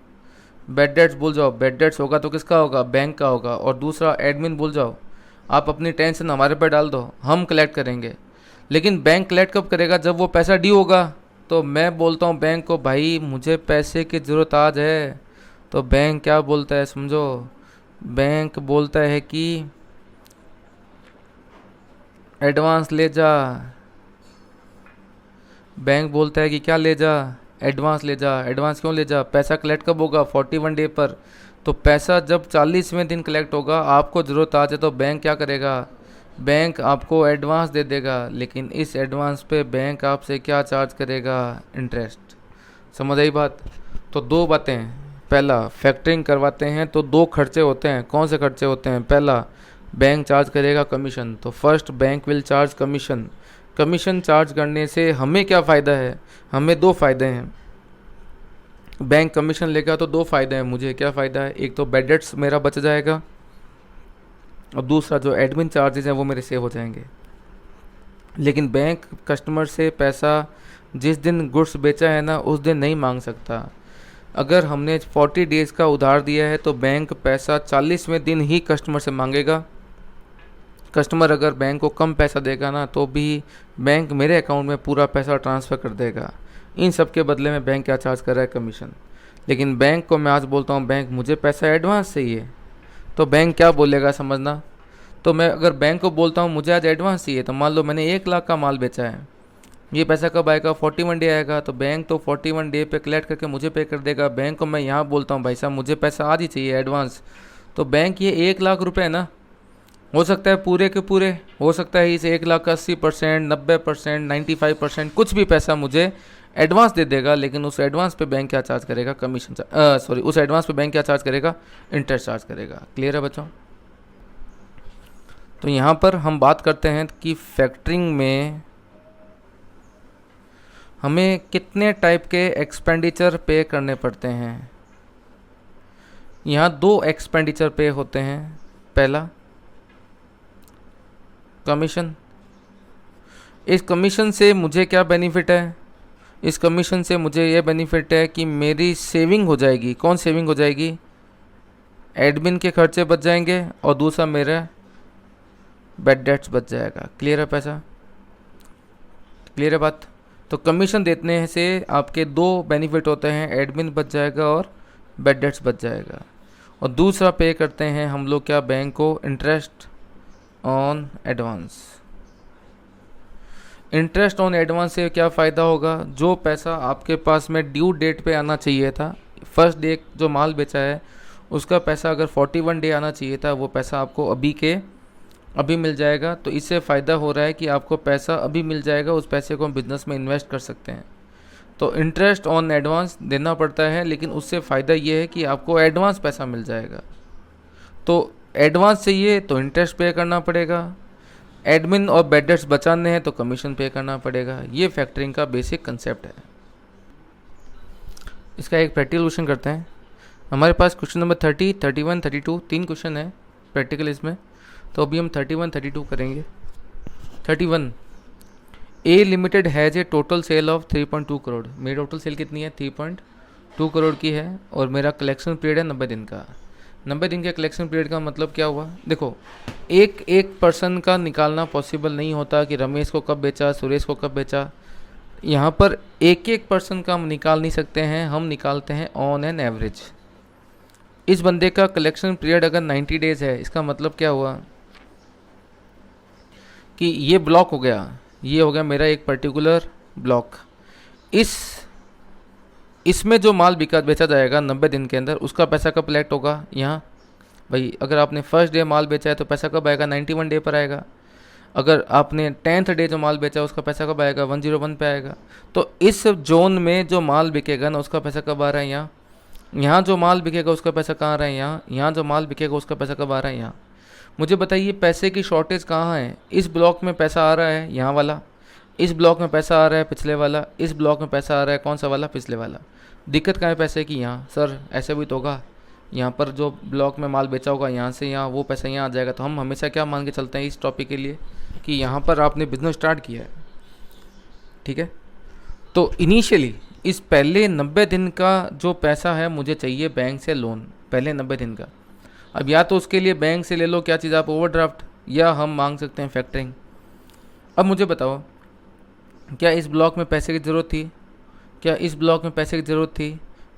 बैड डेट्स भूल जाओ। बैड डेट्स होगा तो किसका होगा? बैंक का होगा। और दूसरा एडमिन भूल जाओ। आप अपनी टेंशन हमारे पर डाल दो, हम कलेक्ट करेंगे। लेकिन बैंक कलेक्ट कब करेगा? जब वो पैसा ड्यू होगा। तो मैं बोलता हूँ बैंक को, भाई मुझे पैसे की ज़रूरत आज है। तो बैंक क्या बोलता है समझो? बैंक बोलता है कि एडवांस ले जा। बैंक बोलता है कि क्या ले जा? एडवांस ले जा। एडवांस क्यों ले जा? पैसा कलेक्ट कब होगा? 41 डे पर। तो पैसा जब 40वें दिन कलेक्ट होगा, आपको ज़रूरत आ जाए तो बैंक क्या करेगा? बैंक आपको एडवांस दे देगा। लेकिन इस एडवांस पे बैंक आपसे क्या चार्ज करेगा? इंटरेस्ट। समझ आई बात? तो 2 बातें। पहला, फैक्टरिंग करवाते हैं तो 2 खर्चे होते हैं। कौन से खर्चे होते हैं? पहला, बैंक चार्ज करेगा कमीशन। तो first bank will charge commission. Commission charge करने से हमें क्या फ़ायदा है? हमें 2 फ़ायदे हैं। बैंक कमीशन लेगा तो 2 फ़ायदे हैं। मुझे क्या फ़ायदा है? एक तो बैड डेट्स मेरा बच जाएगा और दूसरा जो एडमिन चार्जेस हैं वो मेरे सेव हो जाएंगे। लेकिन बैंक कस्टमर से पैसा जिस दिन गुड्स बेचा है ना, उस दिन नहीं मांग सकता। अगर हमने 40 डेज़ का उधार दिया है तो बैंक पैसा 40वें दिन ही कस्टमर से मांगेगा। कस्टमर अगर बैंक को कम पैसा देगा ना, तो भी बैंक मेरे अकाउंट में पूरा पैसा ट्रांसफ़र कर देगा। इन सब के बदले में बैंक क्या चार्ज कर रहा है? कमीशन। लेकिन बैंक को मैं आज बोलता हूँ, बैंक मुझे पैसा एडवांस चाहिए, तो बैंक क्या बोलेगा समझना। तो मैं अगर बैंक को बोलता हूँ मुझे आज एडवांस चाहिए, तो मान लो मैंने 1 लाख का माल बेचा है, ये पैसा कब आएगा? 41 डे आएगा। तो बैंक तो 41 डे पे कलेक्ट करके मुझे पे कर देगा। बैंक को मैं यहाँ बोलता हूँ भाई साहब मुझे पैसा आज ही चाहिए एडवांस, तो बैंक ये 1 लाख रुपए है ना, हो सकता है पूरे के पूरे, हो सकता है इस 1 लाख का 80%, 90%, 95% कुछ भी पैसा मुझे एडवांस दे देगा। लेकिन उस एडवांस पे बैंक क्या चार्ज करेगा? कमीशन सॉरी, उस एडवांस पे बैंक क्या चार्ज करेगा? इंटरेस्ट चार्ज करेगा। क्लियर है बच्चों? तो यहाँ पर हम बात करते हैं कि फैक्टरिंग में हमें कितने टाइप के एक्सपेंडिचर पे करने पड़ते हैं। यहाँ 2 एक्सपेंडिचर पे होते हैं। पहला, कमीशन। इस कमीशन से मुझे क्या बेनिफिट है? इस कमीशन से मुझे ये बेनिफिट है कि मेरी सेविंग हो जाएगी। कौन सेविंग हो जाएगी? एडमिन के खर्चे बच जाएंगे और दूसरा मेरा बैड डेट्स बच जाएगा। क्लियर है पैसा? क्लियर है बात? तो कमीशन देने से आपके 2 बेनिफिट होते हैं, एडमिन बच जाएगा और बैड डेट्स बच जाएगा। और दूसरा पे करते हैं हम लोग क्या? बैंक को interest on advance. Interest on advance से क्या फ़ायदा होगा? जो पैसा आपके पास में ड्यू डेट पे आना चाहिए था, फर्स्ट डे जो माल बेचा है उसका पैसा अगर 41 डे आना चाहिए था, वो पैसा आपको अभी मिल जाएगा। तो इससे फ़ायदा हो रहा है कि आपको पैसा अभी मिल जाएगा, उस पैसे को हम बिज़नेस में इन्वेस्ट कर सकते हैं। तो इंटरेस्ट ऑन एडवांस देना पड़ता है, लेकिन उससे फ़ायदा ये है कि आपको एडवांस पैसा मिल जाएगा। तो एडवांस चाहिए तो इंटरेस्ट पे करना पड़ेगा, एडमिन और बैड डेट्स बचाने हैं तो कमीशन पे करना पड़ेगा। ये फैक्टरिंग का बेसिक कंसेप्ट है। इसका एक प्रैक्टिकल क्वेश्चन करते हैं। हमारे पास क्वेश्चन नंबर 30, 31, 32 तीन क्वेश्चन है प्रैक्टिकल इसमें। तो अभी हम 31, 32 करेंगे। 31, a limited has a total sale of 3.2 crore. मेरी टोटल सेल कितनी है? 3.2 करोड़ की है और मेरा कलेक्शन पीरियड है 90 दिन का। 90 दिन के कलेक्शन पीरियड का मतलब क्या हुआ? देखो, एक पर्सन का निकालना पॉसिबल नहीं होता कि रमेश को कब बेचा, सुरेश को कब बेचा। यहाँ पर एक पर्सन का हम निकाल नहीं सकते हैं, हम निकालते हैं ऑन एन एवरेज। इस बंदे का कलेक्शन पीरियड अगर 90 डेज है, इसका मतलब क्या हुआ कि ये ब्लॉक हो गया, ये हो गया मेरा एक पर्टिकुलर ब्लॉक। इसमें जो माल बेचा जाएगा 90 दिन के अंदर, उसका पैसा कब कलेक्ट होगा? यहाँ भाई अगर आपने फर्स्ट डे माल बेचा है तो पैसा कब आएगा? 91 डे पर आएगा। अगर आपने 10th डे जो माल बेचा उसका पैसा कब आएगा? 101 पे आएगा। तो इस जोन में जो माल बिकेगा ना, उसका पैसा कब आ रहा है? यहाँ। यहाँ जो माल बिकेगा उसका पैसा कहाँ आ रहा है? यहाँ। यहाँ जो माल बिकेगा उसका पैसा कब आ रहा है? यहाँ। मुझे बताइए पैसे की शॉर्टेज कहाँ है? इस ब्लॉक में पैसा आ रहा है यहाँ वाला, इस ब्लॉक में पैसा आ रहा है पिछले वाला, इस ब्लॉक में पैसा आ रहा है कौन सा वाला? पिछले वाला। दिक्कत कहाँ है पैसे की? यहाँ। सर ऐसे भी तो होगा, यहाँ पर जो ब्लॉक में माल बेचा होगा यहाँ से यहाँ, वो पैसा यहाँ आ जाएगा। तो हम हमेशा क्या मान के चलते हैं इस टॉपिक के लिए कि यहाँ पर आपने बिजनेस स्टार्ट किया है, ठीक है। तो इनिशियली इस पहले 90 दिन का जो पैसा है मुझे चाहिए बैंक से लोन, पहले 90 दिन का। अब या तो उसके लिए बैंक से ले लो, क्या चीज़ आप, ओवरड्राफ्ट, या हम मांग सकते हैं फैक्टरिंग। अब मुझे बताओ, क्या इस ब्लॉक में पैसे की ज़रूरत थी? क्या इस ब्लॉक में पैसे की ज़रूरत थी?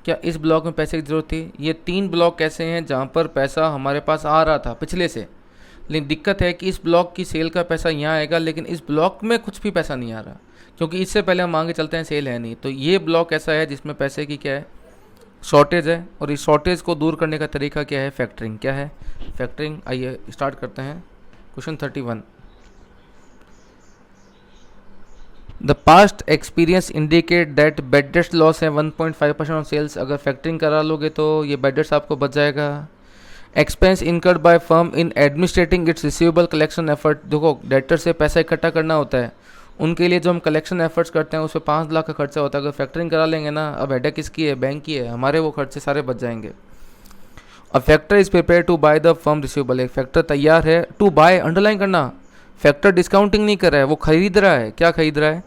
क्या इस ब्लॉक में पैसे की ज़रूरत थी? ये 3 ब्लॉक ऐसे हैं जहाँ पर पैसा हमारे पास आ रहा था पिछले से, लेकिन दिक्कत है कि इस ब्लॉक की सेल का पैसा यहाँ आएगा, लेकिन इस ब्लॉक में कुछ भी पैसा नहीं आ रहा, क्योंकि इससे पहले हम मांगे चलते हैं सेल है नहीं। तो ये ब्लॉक ऐसा है जिसमें पैसे की क्या है? शॉर्टेज है। और इस शॉर्टेज को दूर करने का तरीका क्या है? फैक्टरिंग। क्या है? फैक्टरिंग। आइए स्टार्ट करते हैं question 31। The past experience indicate that bad debts loss है 1.5% ऑन सेल्स। अगर फैक्टरिंग करा लोगे तो ये बैड डेट्स आपको बच जाएगा। Expense incurred by firm in administrating it's receivable collection effort. देखो, डेटर से पैसा इकट्ठा करना होता है, उनके लिए जो हम कलेक्शन एफर्ट्स करते हैं उस पर 5 लाख का खर्चा होता है। अगर फैक्टरिंग करा लेंगे ना, अब हेडेक किसकी है? बैंक की है। हमारे वो खर्चे सारे बच जाएंगे। A factor is prepare to buy the firm receivable. एक फैक्टर तैयार है टू बाय, अंडरलाइन करना, फैक्टर डिस्काउंटिंग नहीं कर रहा है, वो खरीद रहा है। क्या खरीद रहा है?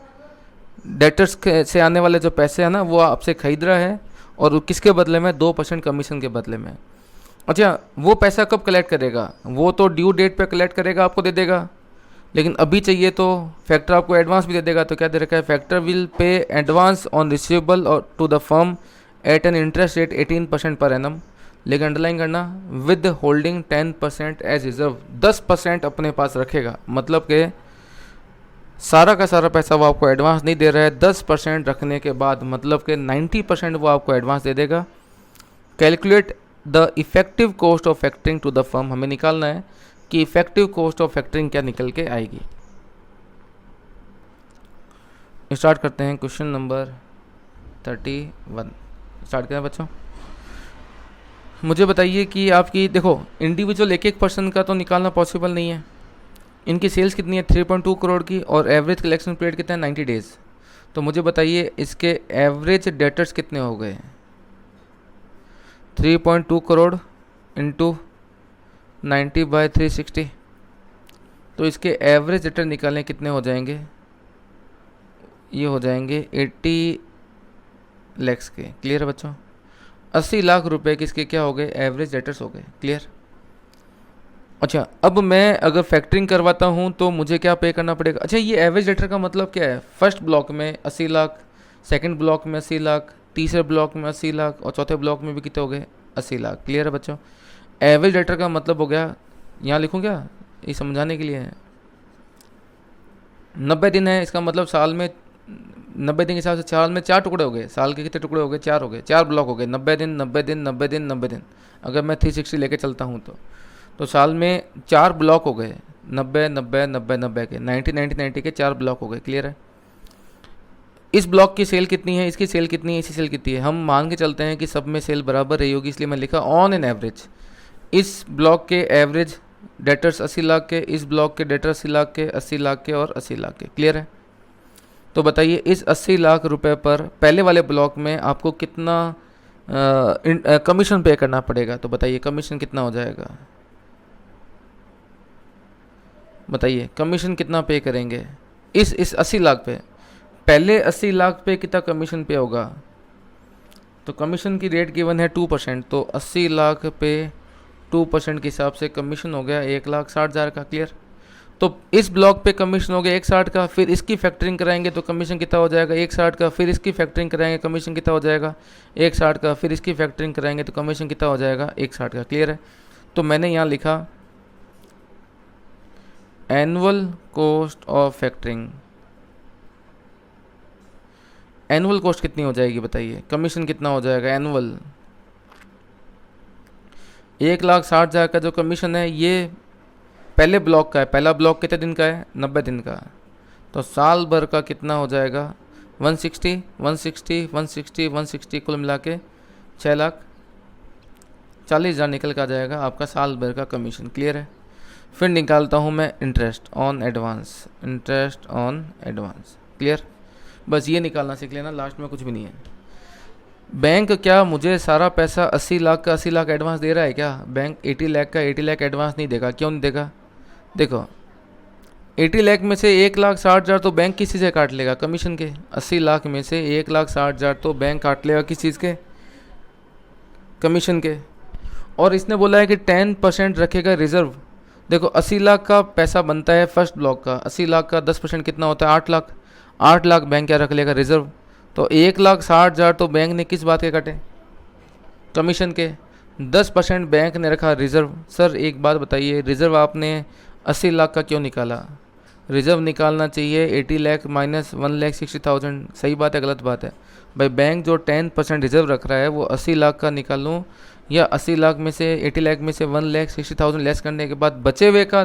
डेटर्स से आने वाले जो पैसे हैं ना, वो आपसे खरीद रहा है, और किसके बदले में? 2% कमीशन के बदले में। अच्छा, वो पैसा कब कलेक्ट करेगा? वो तो ड्यू डेट पे कलेक्ट करेगा, आपको दे देगा। लेकिन अभी चाहिए तो फैक्टर आपको एडवांस भी दे देगा। तो क्या दे रखा है? Factor will pay advance on receivable और to the firm at an interest rate 18% per annum. लेकिन अंडरलाइन करना, विद होल्डिंग 10% एज रिजर्व। 10% अपने पास रखेगा, मतलब कि सारा का सारा पैसा वो आपको एडवांस नहीं दे रहा है। 10% रखने के बाद मतलब कि 90% वो आपको एडवांस दे देगा। Calculate the effective cost of factoring to the firm. हमें निकालना है कि इफेक्टिव कॉस्ट ऑफ फैक्टरिंग क्या निकल के आएगी। स्टार्ट करते हैं क्वेश्चन नंबर 31। स्टार्ट करें बच्चों। मुझे बताइए कि आपकी, देखो इंडिविजुअल एक पर्सन का तो निकालना पॉसिबल नहीं है। इनकी सेल्स कितनी है? 3.2 करोड़ की, और एवरेज कलेक्शन पीरियड कितना है? 90 डेज। तो मुझे बताइए इसके एवरेज डेटर्स कितने हो गए? 3.2 करोड़ इंटू 90/360। तो इसके एवरेज डेटर निकालने कितने हो जाएंगे? ये हो जाएंगे 80 लैक्स के। क्लियर है बच्चों? 80 लाख रुपए किसके क्या हो गए? एवरेज डेटर्स हो गए। क्लियर? अच्छा, अब मैं अगर फैक्टरिंग करवाता हूँ तो मुझे क्या पे करना पड़ेगा? अच्छा, ये एवरेज डेटर का मतलब क्या है? फर्स्ट ब्लॉक में 80 लाख, सेकंड ब्लॉक में 80 लाख, तीसरे ब्लॉक में 80 लाख, और चौथे ब्लॉक में भी कितने हो गए? 80 लाख। क्लियर है बच्चों? एवरेज डेटर का मतलब हो गया, यहाँ लिखूँ क्या? ये समझाने के लिए है। 90 दिन है, इसका मतलब साल में 90 दिन के हिसाब से साल में 4 टुकड़े हो गए। साल के कितने टुकड़े हो गए? 4 हो गए। 4 ब्लॉक हो गए। 90 दिन, 90 दिन, 90 दिन, 90 दिन। अगर मैं 360 लेके चलता हूँ तो साल में 4 ब्लॉक हो गए। 90 90 90 90 के 90 90 90 के 4 ब्लॉक हो गए। क्लियर है? इस ब्लॉक की सेल कितनी है? इसकी सेल कितनी है? इसकी सेल कितनी है? हम मान के चलते हैं कि सब में सेल बराबर रही होगी, इसलिए मैं लिखा ऑन एन एवरेज। इस ब्लॉक के एवरेज डेटर्स 80 लाख के, इस ब्लॉक के डेटर्स 80 लाख के, 80 लाख के और 80 लाख के। क्लियर है? तो बताइए इस 80 लाख रुपए पर पहले वाले ब्लॉक में आपको कितना कमीशन पे करना पड़ेगा? तो बताइए कमीशन कितना हो जाएगा? बताइए कमीशन कितना पे करेंगे इस 80 लाख पे? पहले 80 लाख पे कितना कमीशन पे होगा? तो कमीशन की रेट गिवन है 2%, तो 80 लाख पे 2% के हिसाब से कमीशन हो गया 1,60,000 का। क्लियर? तो इस ब्लॉक पे कमीशन हो गया 1,60 का, फिर इसकी फैक्टरिंग कराएंगे तो कमीशन कितना हो जाएगा? 1,60 का, फिर इसकी फैक्टरिंग कराएंगे कमीशन कितना हो जाएगा? 1,60 का, फिर इसकी फैक्टरिंग कराएंगे तो कमीशन कितना हो जाएगा? 1,60 का। क्लियर है? तो मैंने यहाँ लिखा annual cost of factoring. Annual cost कितनी हो जाएगी बताइए? कमीशन कितना हो जाएगा एनुअल? 1,60,000 का जो कमीशन है ये पहले ब्लॉक का है। पहला ब्लॉक कितने दिन का है? 90 दिन का। तो साल भर का कितना हो जाएगा? 160, 160, 160, 160 कुल मिला के 6,40,000 निकल कर आ जाएगा आपका साल भर का कमीशन। क्लियर है? फिर निकालता हूँ मैं interest on advance. Interest on advance. Clear? बस ये निकालना सीख लेना, लास्ट में कुछ भी नहीं है। बैंक क्या मुझे सारा पैसा 80 लाख का 80 लाख एडवांस दे रहा है क्या? बैंक 80 लाख का 80 लाख एडवांस नहीं देगा। क्यों नहीं देगा? देखो 80 लाख में से 1,60,000 तो बैंक किसी से काट लेगा? कमीशन के। 80 लाख में से 1,60,000 तो बैंक काट लेगा किस चीज़ के? कमीशन के। और इसने बोला है कि 10% रखेगा रिजर्व। देखो 80 लाख का पैसा बनता है फर्स्ट ब्लॉक का, 80 लाख का 10% कितना होता है? 8 लाख। 8 लाख बैंक क्या रख लेगा? रिजर्व। तो 1,60,000 तो बैंक ने किस बात के काटे? कमीशन के। 10% बैंक ने रखा रिजर्व। सर एक बात बताइए, रिजर्व आपने 80 लाख का क्यों निकाला? रिजर्व निकालना चाहिए 80 लाख माइनस 1,60,000। सही बात है गलत बात है? भाई बैंक जो 10% रिजर्व रख रहा है वो 80 लाख का निकालूँ या 80 लाख में से 80 लाख में से 1,60,000 लेस करने के बाद बचे हुए का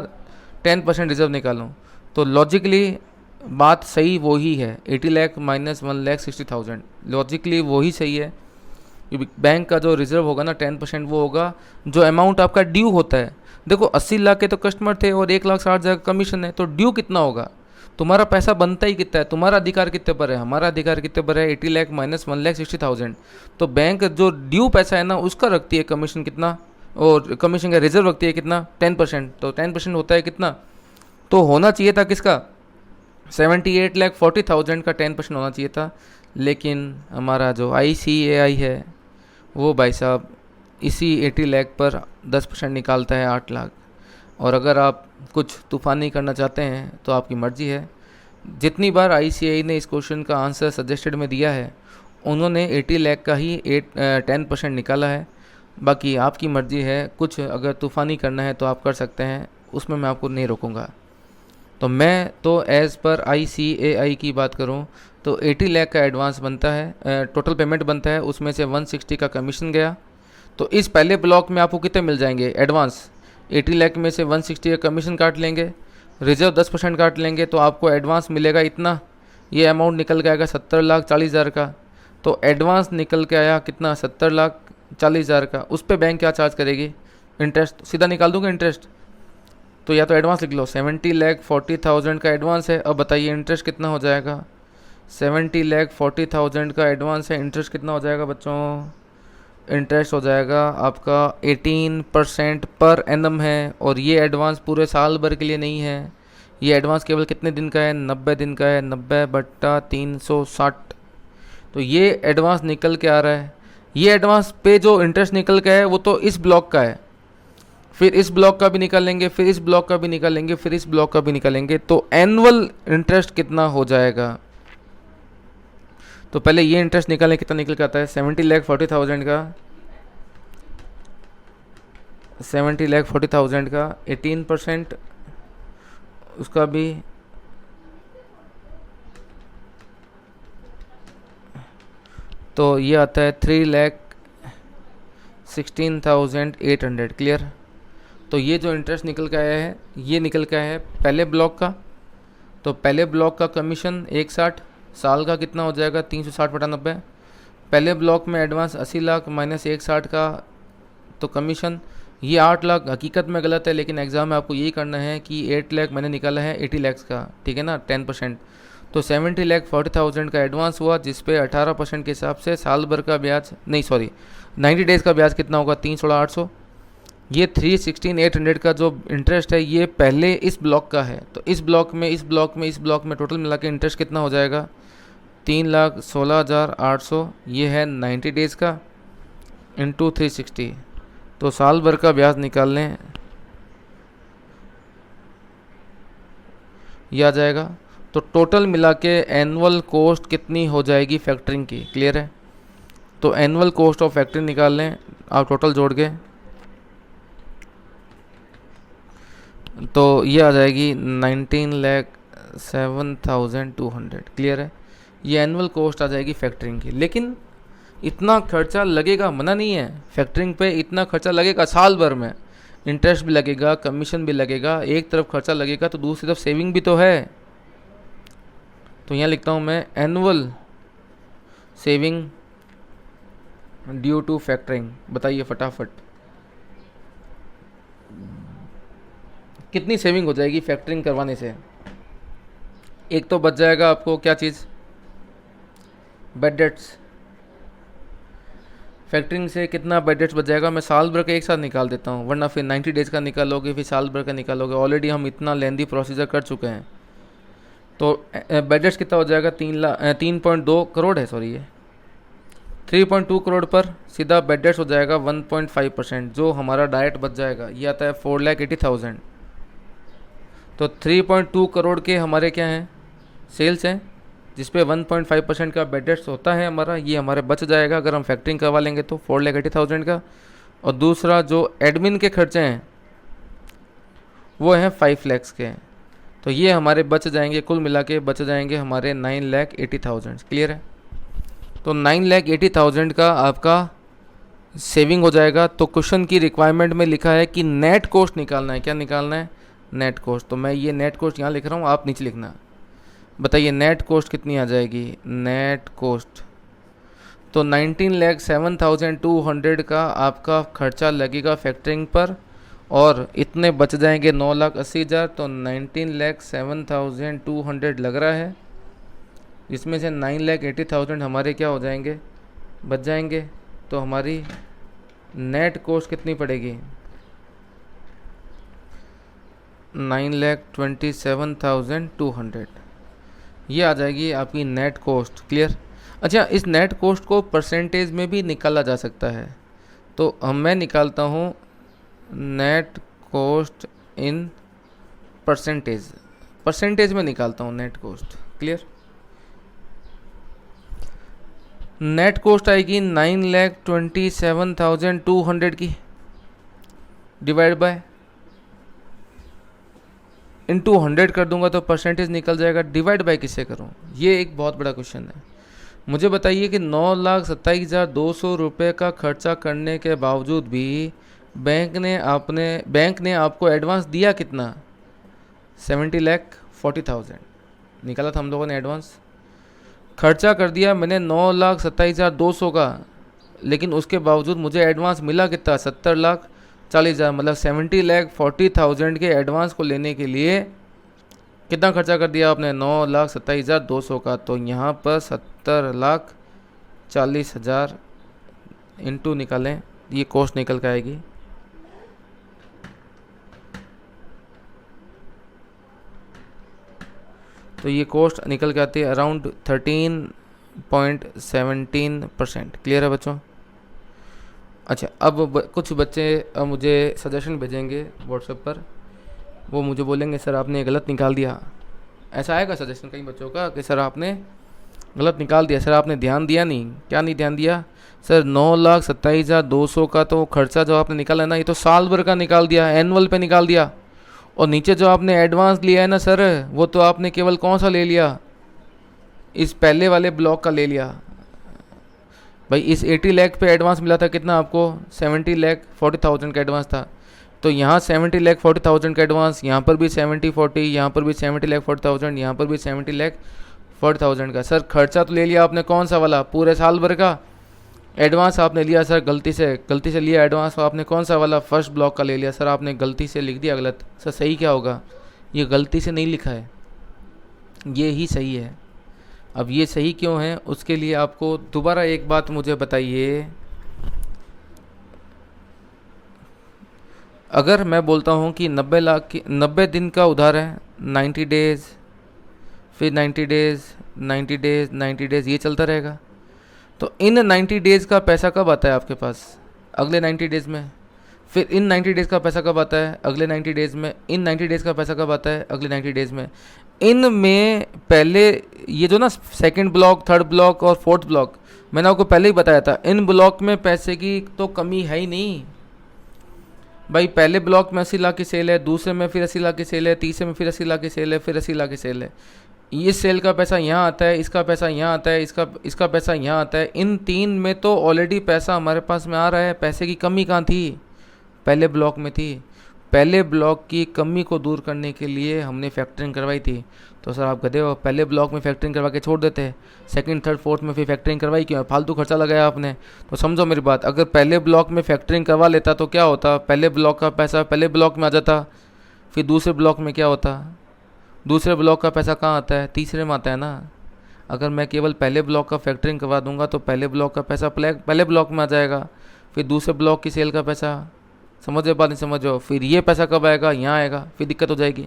10% रिजर्व निकालूँ? तो लॉजिकली बात सही वो ही है, 80 लाख माइनस 1,60,000 लॉजिकली वो ही सही है। बैंक का जो रिजर्व होगा ना 10% वो होगा जो अमाउंट आपका ड्यू होता है। देखो 80 लाख के तो कस्टमर थे और 1,60,000 का कमीशन है, तो ड्यू कितना होगा? तुम्हारा पैसा बनता ही कितना है? तुम्हारा अधिकार कितने पर है? हमारा अधिकार कितने पर है? 80 लाख माइनस 1,60,000। तो बैंक जो ड्यू पैसा है ना उसका रखती है कमीशन कितना, और कमीशन का रिजर्व रखती है कितना? 10%। तो 10% होता है कितना? तो होना चाहिए था किसका? 78,40,000 का 10% होना चाहिए था। लेकिन हमारा जो ICAI है वो भाई साहब इसी 80 लाख पर 10% निकालता है 8 लाख। और अगर आप कुछ तूफ़ानी करना चाहते हैं तो आपकी मर्ज़ी है। जितनी बार ICAI ने इस क्वेश्चन का आंसर सजेस्टेड में दिया है उन्होंने 80 लाख का ही 10% निकाला है। बाकी आपकी मर्ज़ी है, कुछ अगर तूफ़ानी करना है तो आप कर सकते हैं, उसमें मैं आपको नहीं रोकूंगा। तो मैं तो एज़ पर ICAI की बात करूं तो 80 लाख का एडवांस बनता है, टोटल पेमेंट बनता है, उसमें से 160 का कमीशन गया। तो इस पहले ब्लॉक में आपको कितने मिल जाएंगे एडवांस? 80 लाख में से 160 का कमीशन काट लेंगे, रिजर्व 10% काट लेंगे, तो आपको एडवांस मिलेगा इतना। ये अमाउंट निकल के आएगा 70,40,000 का। तो एडवांस निकल के आया कितना? 70,40,000 का। उस पर बैंक क्या चार्ज करेगी? इंटरेस्ट। सीधा निकाल दूँगा इंटरेस्ट। तो या तो एडवांस लिख लो, 70,40,000 का एडवांस है। अब बताइए इंटरेस्ट कितना हो जाएगा? 70,40,000 का एडवांस है, इंटरेस्ट कितना हो जाएगा बच्चों? इंटरेस्ट हो जाएगा आपका 18% पर एनम है। और ये एडवांस पूरे साल भर के लिए नहीं है, ये एडवांस केवल कितने दिन का है? 90 दिन का है। 90/360। तो ये एडवांस निकल के आ रहा है। ये एडवांस पे जो इंटरेस्ट निकल के है वो तो इस ब्लॉक का है, फिर इस ब्लॉक का भी निकालेंगे, फिर इस ब्लॉक का भी निकालेंगे, फिर इस ब्लॉक का भी निकालेंगे। तो एनुअल इंटरेस्ट कितना हो जाएगा? तो पहले ये इंटरेस्ट निकालें, कितना निकल के आता है? 70,40,000 का, 70,40,000 का 18% उसका भी, तो ये आता है 3,16,800। क्लियर? तो ये जो इंटरेस्ट निकल के आया है ये निकल के आया है पहले ब्लॉक का। तो पहले ब्लॉक का कमीशन 160, साल का कितना हो जाएगा? 360/90। पहले ब्लॉक में एडवांस 80 लाख माइनस 160 का तो कमीशन, ये 8 लाख हकीकत में गलत है, लेकिन एग्ज़ाम में आपको यही करना है कि 8 लाख मैंने निकाला है 80 लाख का, ठीक है ना, 10%। तो 70 लाख 40,000 का एडवांस हुआ, जिस पे 18% के हिसाब से साल भर का ब्याज, नहीं सॉरी 90 डेज़ का ब्याज कितना होगा, 3/16/800। ये 316,800 का जो इंटरेस्ट है ये पहले इस ब्लॉक का है। तो इस ब्लॉक में टोटल मिला के इंटरेस्ट कितना हो जाएगा, 3,16,800। ये है 90 डेज़ का इंटू 360, तो साल भर का ब्याज निकाल लें, ये आ जाएगा। तो टोटल मिला के एनुअल कॉस्ट कितनी हो जाएगी फैक्टरिंग की, क्लियर है। तो एनुअल कॉस्ट ऑफ फैक्टरिंग निकाल लें आप टोटल जोड़ के, तो ये आ जाएगी 19,07,200, क्लियर है। ये एनुअल कॉस्ट आ जाएगी फैक्टरिंग की। लेकिन इतना खर्चा लगेगा, मना नहीं है, फैक्टरिंग पे इतना खर्चा लगेगा साल भर में, इंटरेस्ट भी लगेगा, कमीशन भी लगेगा, एक तरफ खर्चा लगेगा तो दूसरी तरफ सेविंग भी तो है। तो यहाँ लिखता हूँ मैं annual saving due to factoring. बताइए फटाफट कितनी सेविंग हो जाएगी फैक्टरिंग करवाने से। एक तो बच जाएगा आपको क्या चीज़, बैड डेट्स। फैक्टरिंग से कितना बैड डेट्स बच जाएगा, मैं साल भर का एक साथ निकाल देता हूँ, वरना फिर 90 डेज़ का निकालोगे, फिर साल भर का निकालोगे, ऑलरेडी हम इतना लेंदी प्रोसीजर कर चुके हैं। तो बैड डेट्स कितना हो जाएगा, 3.2 करोड़ है, सॉरी ये 3.2 करोड़ पर सीधा बैड डेट्स हो जाएगा 1.5%, जो हमारा डायरेक्ट बच जाएगा। ये आता है 4,80,000। तो 3.2 करोड़ के हमारे क्या हैं, सेल्स हैं, जिस पे 1.5% का बैड डेट्स होता है हमारा, ये हमारे बच जाएगा अगर हम फैक्टरिंग करवा लेंगे तो 4,80,000 का। और दूसरा जो एडमिन के खर्चे हैं वो हैं 5 लाख के, तो ये हमारे बच जाएंगे, कुल मिला के बच जाएंगे हमारे 9,80,000, क्लियर है। तो 9,80,000 का आपका सेविंग हो जाएगा। तो क्वेश्चन की रिक्वायरमेंट में लिखा है कि नेट कॉस्ट निकालना है, क्या निकालना है, नेट कॉस्ट। तो मैं ये नेट कॉस्ट यहाँ लिख रहा हूँ, आप नीचे लिखना। बताइए नेट कॉस्ट कितनी आ जाएगी, नेट कॉस्ट तो 19,07,200 का आपका खर्चा लगेगा फैक्टरिंग पर, और इतने बच जाएंगे 9,80,000। तो 19,07,200 लग रहा है, इसमें से 9,80,000 हमारे क्या हो जाएंगे, बच जाएंगे। तो हमारी नेट कॉस्ट कितनी पड़ेगी, 9,27,200, ये आ जाएगी आपकी नेट कॉस्ट, क्लियर। अच्छा, इस नेट कॉस्ट को परसेंटेज में भी निकाला जा सकता है, तो मैं निकालता हूँ नेट कॉस्ट इन परसेंटेज में निकालता हूँ net cost, clear. Net cost आएगी 9,27,200 की, डिवाइड बाय इंटू 100 कर दूंगा तो परसेंटेज निकल जाएगा। डिवाइड बाय किससे करूं, ये एक बहुत बड़ा क्वेश्चन है। मुझे बताइए कि 9,27,200 रुपये का खर्चा करने के बावजूद भी बैंक ने आपको एडवांस दिया कितना, 70,40,000 निकाला था हम लोगों ने एडवांस। खर्चा कर दिया मैंने 9,27,200 का, लेकिन उसके बावजूद मुझे एडवांस मिला कितना, 70,40,000, मतलब 70,40,000 के एडवांस को लेने के लिए कितना खर्चा कर दिया आपने, 9,27,200 का। तो यहाँ पर 70,40,000 इंटू निकालें, ये कॉस्ट निकल के आएगी। तो ये कॉस्ट निकल के आती है अराउंड 13.17%, क्लियर है बच्चों। अच्छा, अब कुछ बच्चे मुझे सजेशन भेजेंगे व्हाट्सएप पर, वो मुझे बोलेंगे सर आपने ये गलत निकाल दिया। ऐसा आएगा सजेशन कई बच्चों का कि सर आपने गलत निकाल दिया, सर आपने ध्यान दिया नहीं। क्या नहीं ध्यान दिया सर, 9,27,200 का तो खर्चा जो आपने निकाला है ना, ये तो साल भर का निकाल दिया, एनुअल पे निकाल दिया। और नीचे जो आपने एडवांस लिया है ना सर, वो तो आपने केवल कौन सा ले लिया, इस पहले वाले ब्लॉक का ले लिया। भाई इस 80 लाख पे एडवांस मिला था कितना आपको, 70,40,000 का एडवांस था। तो यहाँ 70,40,000 का एडवांस, यहाँ पर भी 70,40, यहाँ पर भी 70,40,000, यहाँ पर भी 70,40,000 का। सर खर्चा तो ले लिया आपने कौन सा वाला, पूरे साल भर का। एडवांस आपने लिया सर गलती से लिया एडवांस, तो आपने कौन सा वाला फर्स्ट ब्लॉक का ले लिया सर, आपने गलती से लिख दिया गलत। सर सही क्या होगा, ये गलती से नहीं लिखा है, ये ही सही है। अब ये सही क्यों है उसके लिए आपको दोबारा एक बात मुझे बताइए, अगर मैं बोलता हूँ कि 90 दिन का उधार है, 90 डेज़, फिर 90 डेज़, 90 डेज़, 90 डेज़, ये चलता रहेगा, तो इन 90 डेज़ का पैसा कब आता है आपके पास, अगले 90 डेज़ में। फिर इन 90 डेज़ का पैसा कब आता है, अगले 90 डेज़ में। इन 90 डेज़ का पैसा कब आता है, अगले 90 डेज़ में। इनमें पहले ये जो ना सेकंड ब्लॉक, थर्ड ब्लॉक और फोर्थ ब्लॉक, मैंने आपको पहले ही बताया था, इन ब्लॉक में पैसे की तो कमी है ही नहीं भाई। पहले ब्लॉक में 80 लाख की सेल है, दूसरे में फिर 80 लाख की सेल है, तीसरे में फिर 80 लाख की सेल है, फिर 80 लाख की सेल है। इस सेल का पैसा यहाँ आता है, इसका पैसा यहाँ आता है, इसका पैसा यहाँ आता है। इन तीन में तो ऑलरेडी पैसा हमारे पास में आ रहा है। पैसे की कमी कहाँ थी, पहले ब्लॉक में थी। पहले ब्लॉक की कमी को दूर करने के लिए हमने फैक्टरिंग करवाई थी। तो सर आप गधे हो, पहले ब्लॉक में फैक्टरिंग करवा के छोड़ देते, सेकंड थर्ड फोर्थ में फिर फैक्टरिंग करवाई क्यों, फालतू खर्चा लगाया आपने। तो समझो मेरी बात, अगर पहले ब्लॉक में फैक्टरिंग करवा लेता तो क्या होता, पहले ब्लॉक का पैसा पहले ब्लॉक में आ जाता, फिर दूसरे ब्लॉक में क्या होता, दूसरे ब्लॉक का पैसा कहाँ आता है, तीसरे में आता है ना। अगर मैं केवल पहले ब्लॉक का फैक्टरिंग करवा दूंगा तो पहले ब्लॉक का पैसा पहले ब्लॉक में आ जाएगा, फिर दूसरे ब्लॉक की सेल का पैसा, समझो बात नहीं समझो, फिर ये पैसा कब आएगा, यहाँ आएगा, फिर दिक्कत हो जाएगी।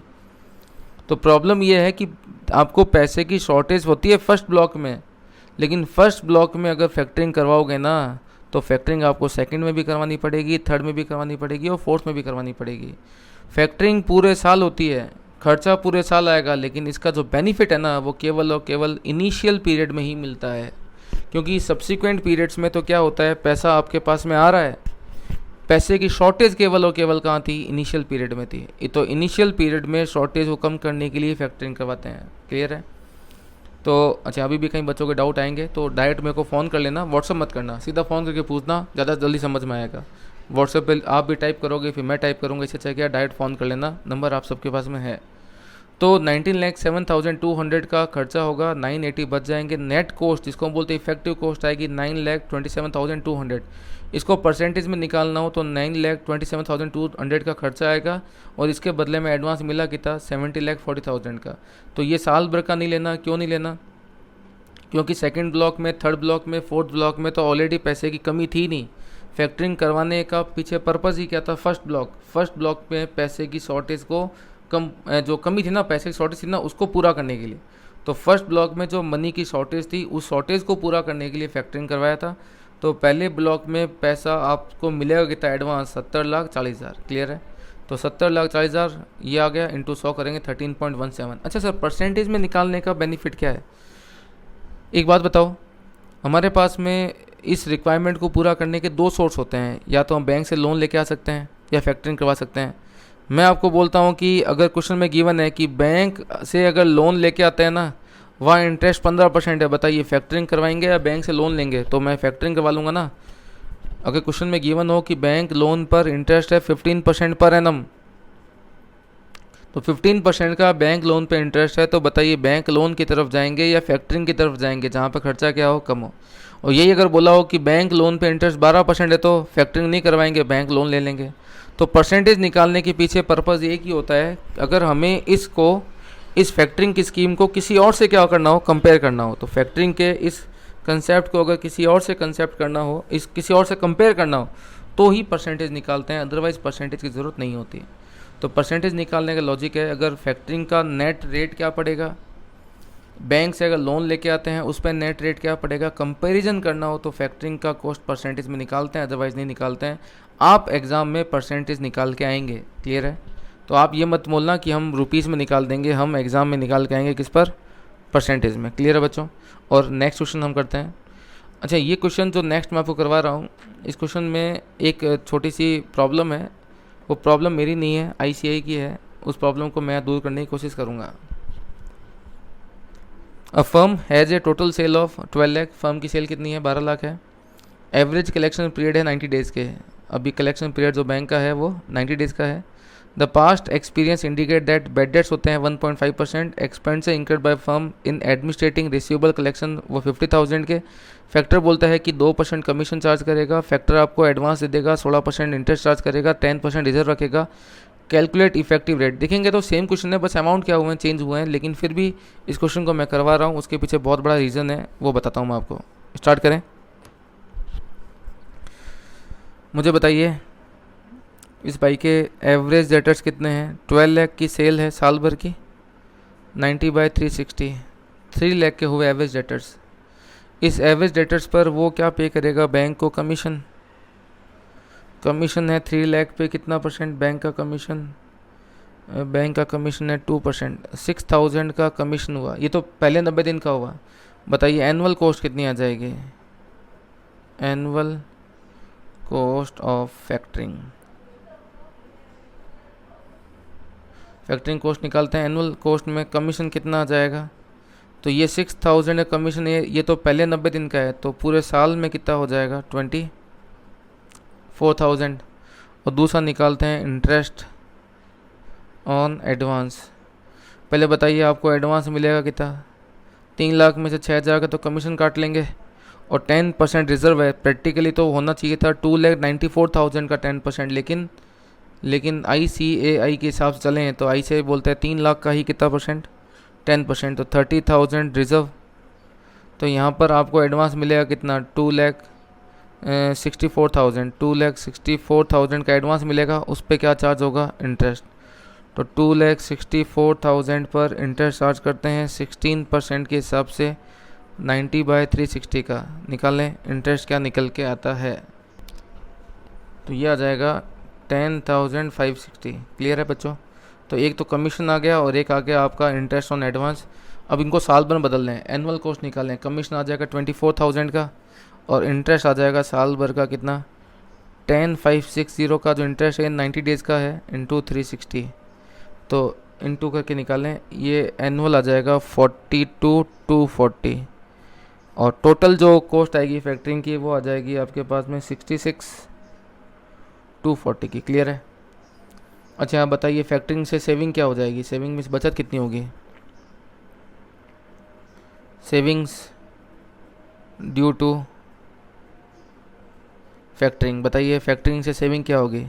तो प्रॉब्लम ये है कि आपको पैसे की शॉर्टेज होती है फर्स्ट ब्लॉक में, लेकिन फर्स्ट ब्लॉक में अगर फैक्टरिंग करवाओगे ना तो फैक्टरिंग आपको सेकंड में भी करवानी पड़ेगी, थर्ड में भी करवानी पड़ेगी और फोर्थ में भी करवानी पड़ेगी। फैक्टरिंग पूरे साल होती है, खर्चा पूरे साल आएगा, लेकिन इसका जो बेनिफिट है ना वो केवल और केवल इनिशियल पीरियड में ही मिलता है। क्योंकि सब्सिक्वेंट पीरियड्स में तो क्या होता है, पैसा आपके पास में आ रहा है, पैसे की शॉर्टेज केवल और केवल कहाँ थी, इनिशियल पीरियड में थी। तो इनिशियल पीरियड में शॉर्टेज को कम करने के लिए फैक्टरिंग करवाते हैं। क्लियर है। तो अच्छा, अभी भी कहीं बच्चों के डाउट आएंगे तो डायरेक्ट मेरे को फ़ोन कर लेना, व्हाट्सअप मत करना, सीधा फ़ोन करके पूछना, ज़्यादा जल्दी समझ में आएगा। व्हाट्सएप पे आप भी टाइप करोगे फिर मैं टाइप करूँगा, इससे अच्छा क्या डायरेक्ट फ़ोन कर लेना, नंबर आप सबके पास में है। तो 19,07,200 का खर्चा होगा, 980 बच जाएंगे। नेट कॉस्ट जिसको हम बोलते हैं इफेक्टिव कॉस्ट आएगी 9,27,200। इसको परसेंटेज में निकालना हो तो 9,27,200 का खर्चा आएगा, और इसके बदले में एडवांस मिला कितना, 70,40,000 का। तो ये साल भर का नहीं लेना, क्यों नहीं लेना, क्योंकि सेकंड ब्लॉक में, थर्ड ब्लॉक में, फोर्थ ब्लॉक में तो ऑलरेडी पैसे की कमी थी नहीं। फैक्टरिंग करवाने का पीछे पर्पज़ ही क्या था, फर्स्ट ब्लॉक में पैसे की शॉर्टेज को जो कमी थी ना, पैसे की शॉर्टेज थी ना, उसको पूरा करने के लिए। तो फर्स्ट ब्लॉक में जो मनी की शॉर्टेज थी उस शॉर्टेज को पूरा करने के लिए फैक्टरिंग करवाया था। तो पहले ब्लॉक में पैसा आपको मिलेगा कितना, एडवांस 70,40,000। क्लियर है। तो 70,40,000 ये आ गया, इंटू 100 करेंगे 13.17। अच्छा सर, परसेंटेज में निकालने का बेनिफिट क्या है, एक बात बताओ। हमारे पास में इस रिक्वायरमेंट को पूरा करने के दो सोर्स होते हैं, या तो हम बैंक से लोन लेके आ सकते हैं या फैक्टरिंग करवा सकते हैं। मैं आपको बोलता हूँ कि अगर क्वेश्चन में गिवन है कि बैंक से अगर लोन लेके आते हैं ना, वहाँ इंटरेस्ट 15% है, बताइए फैक्टरिंग करवाएंगे या बैंक से लोन लेंगे, तो मैं फैक्टरिंग करवा लूँगा ना। अगर क्वेश्चन में गिवन हो कि बैंक लोन पर इंटरेस्ट है 15% पर एनम, तो 15% का बैंक लोन पे इंटरेस्ट है, तो बताइए बैंक लोन की तरफ जाएंगे या फैक्टरिंग की तरफ जाएंगे, जहाँ पर खर्चा क्या हो, कम हो। और यही अगर बोला हो कि बैंक लोन पे इंटरेस्ट 12% है तो फैक्टरिंग नहीं करवाएंगे, बैंक लोन ले लेंगे। तो परसेंटेज निकालने के पीछे पर्पज़ एक ही होता है, अगर हमें इस फैक्टरिंग की स्कीम को किसी और से क्या करना हो, कंपेयर करना हो, तो फैक्टरिंग के इस कंसेप्ट को अगर किसी और से कंसेप्ट करना हो, किसी और से कंपेयर करना हो, तो ही परसेंटेज निकालते हैं, अदरवाइज़ परसेंटेज की ज़रूरत नहीं होती। तो परसेंटेज निकालने का लॉजिक है, अगर फैक्टरिंग का नेट रेट क्या पड़ेगा, बैंक से अगर लोन लेके आते हैं उस पर नेट रेट क्या पड़ेगा, कंपैरिजन करना हो तो फैक्टरिंग का कॉस्ट परसेंटेज में निकालते हैं, अदरवाइज़ नहीं निकालते हैं। आप एग्ज़ाम में परसेंटेज निकाल के आएंगे। क्लियर है। तो आप ये मत बोलना कि हम रुपीज़ में निकाल देंगे, हम एग्ज़ाम में निकाल के आएंगे किस पर, परसेंटेज में। क्लियर है बच्चों। और नेक्स्ट क्वेश्चन हम करते हैं। अच्छा, ये क्वेश्चन जो नेक्स्ट मैं आपको करवा रहा हूँ, इस क्वेश्चन में एक छोटी सी प्रॉब्लम है, वो प्रॉब्लम मेरी नहीं है, ICAI की है। उस प्रॉब्लम को मैं दूर करने की कोशिश करूँगा। A firm has a total sale of 12 lakh. Firm की सेल कितनी है, 12 लाख है। एवरेज कलेक्शन पीरियड है 90 डेज़ के। अभी कलेक्शन पीरियड जो बैंक का है वो 90 डेज़ का है। The past experience indicate that bad debts होते हैं 1.5%, expense incurred by firm in administrating receivable collection वो 50,000 के। फैक्टर बोलता है कि 2% कमीशन चार्ज करेगा, फैक्टर आपको एडवांस दे देगा, 16% इंटरेस्ट चार्ज करेगा, 10% रिजर्व रखेगा। कैलकुलेट इफेक्टिव रेट, देखेंगे तो सेम क्वेश्चन है, बस अमाउंट क्या हुए हैं चेंज हुए हैं, लेकिन फिर भी इस क्वेश्चन को मैं करवा रहा हूँ, उसके पीछे बहुत बड़ा रीज़न है, वो बताता हूँ मैं आपको। स्टार्ट करें। मुझे बताइए इस बाइक के एवरेज डेटर्स कितने हैं। 12 लाख की सेल है साल भर की, 90/360, 3 लाख के हुए एवरेज डेटर्स। इस एवरेज डेटर्स पर वो क्या पे करेगा बैंक को, कमीशन। कमीशन है 3 लाख पे कितना परसेंट बैंक का कमीशन, बैंक का कमीशन है 2%, 6,000 का कमीशन हुआ। ये तो पहले 90 दिन का हुआ। बताइए एनुअल कॉस्ट कितनी आ जाएगी, annual cost of factoring. Factoring cost निकालते हैं, एनुअल कॉस्ट में कमीशन कितना आ जाएगा, तो ये 6,000 है कमीशन, ये तो पहले 90 दिन का है, तो पूरे साल में कितना हो जाएगा 24,000। और दूसरा निकालते हैं इंटरेस्ट ऑन एडवांस। पहले बताइए आपको एडवांस मिलेगा कितना, 3 लाख में से 6,000 का तो कमीशन काट लेंगे, और 10% रिजर्व है। प्रैक्टिकली तो होना चाहिए था 2,94,000 का 10%, लेकिन ICAI के हिसाब से चले हैं तो ICAI बोलते हैं 3 लाख का ही कितना परसेंट, 10%, तो 30,000 रिजर्व। तो यहाँ पर आपको एडवांस मिलेगा कितना, 2,64,000, 2,64,000 का एडवांस मिलेगा, उस पर क्या चार्ज होगा, इंटरेस्ट। तो 2,64,000 पर इंटरेस्ट चार्ज करते हैं 16% के हिसाब से, 90/360 का निकालें इंटरेस्ट क्या निकल के आता है, तो ये आ जाएगा 10,560। क्लियर है बच्चों। तो एक तो कमीशन आ गया और एक आ गया आपका इंटरेस्ट ऑन एडवांस। अब इनको साल भर बदल लें, एनुअल कॉस्ट निकालें, कमीशन आ जाएगा 24,000 का और इंटरेस्ट आ जाएगा साल भर का कितना, 10,560 का जो इंटरेस्ट है 90 डेज़ का है, इंटू 360, तो इंटू करके निकालें, ये एनुअल आ जाएगा 42,240, और टोटल जो कॉस्ट आएगी फैक्टरिंग की वो आ जाएगी आपके पास में 66,240 की। क्लियर है। अच्छा आप बताइए फैक्टरिंग से सेविंग क्या हो जाएगी, सेविंग में बचत कितनी होगी, सेविंग्स ड्यू टू फैक्टरिंग। बताइए फैक्टरिंग से सेविंग क्या होगी।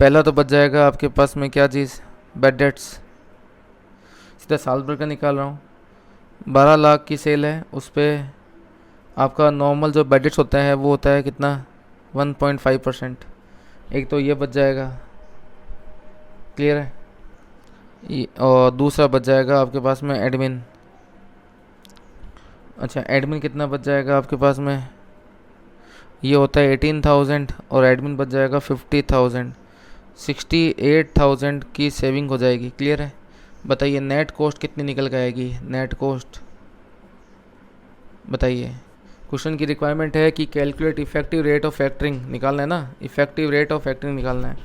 पहला तो बच जाएगा आपके पास में क्या चीज़, बैड डेट्स। सीधा साल भर का निकाल रहा हूँ, 12 लाख की सेल है, उस पर आपका नॉर्मल जो बैड डेट्स होता है वो होता है कितना, 1.5%। एक तो ये बच जाएगा, क्लियर है, और दूसरा बच जाएगा आपके पास में एडमिन। अच्छा एडमिन कितना बच जाएगा आपके पास में, ये होता है 18,000 और एडमिन बच जाएगा 50,000, 68,000 की सेविंग हो जाएगी। क्लियर है। बताइए नेट कॉस्ट कितनी निकल के आएगी, नेट कॉस्ट बताइए। क्वेश्चन की रिक्वायरमेंट है कि calculate effective rate of factoring, निकालना है ना, इफेक्टिव रेट ऑफ फैक्टरिंग निकालना है।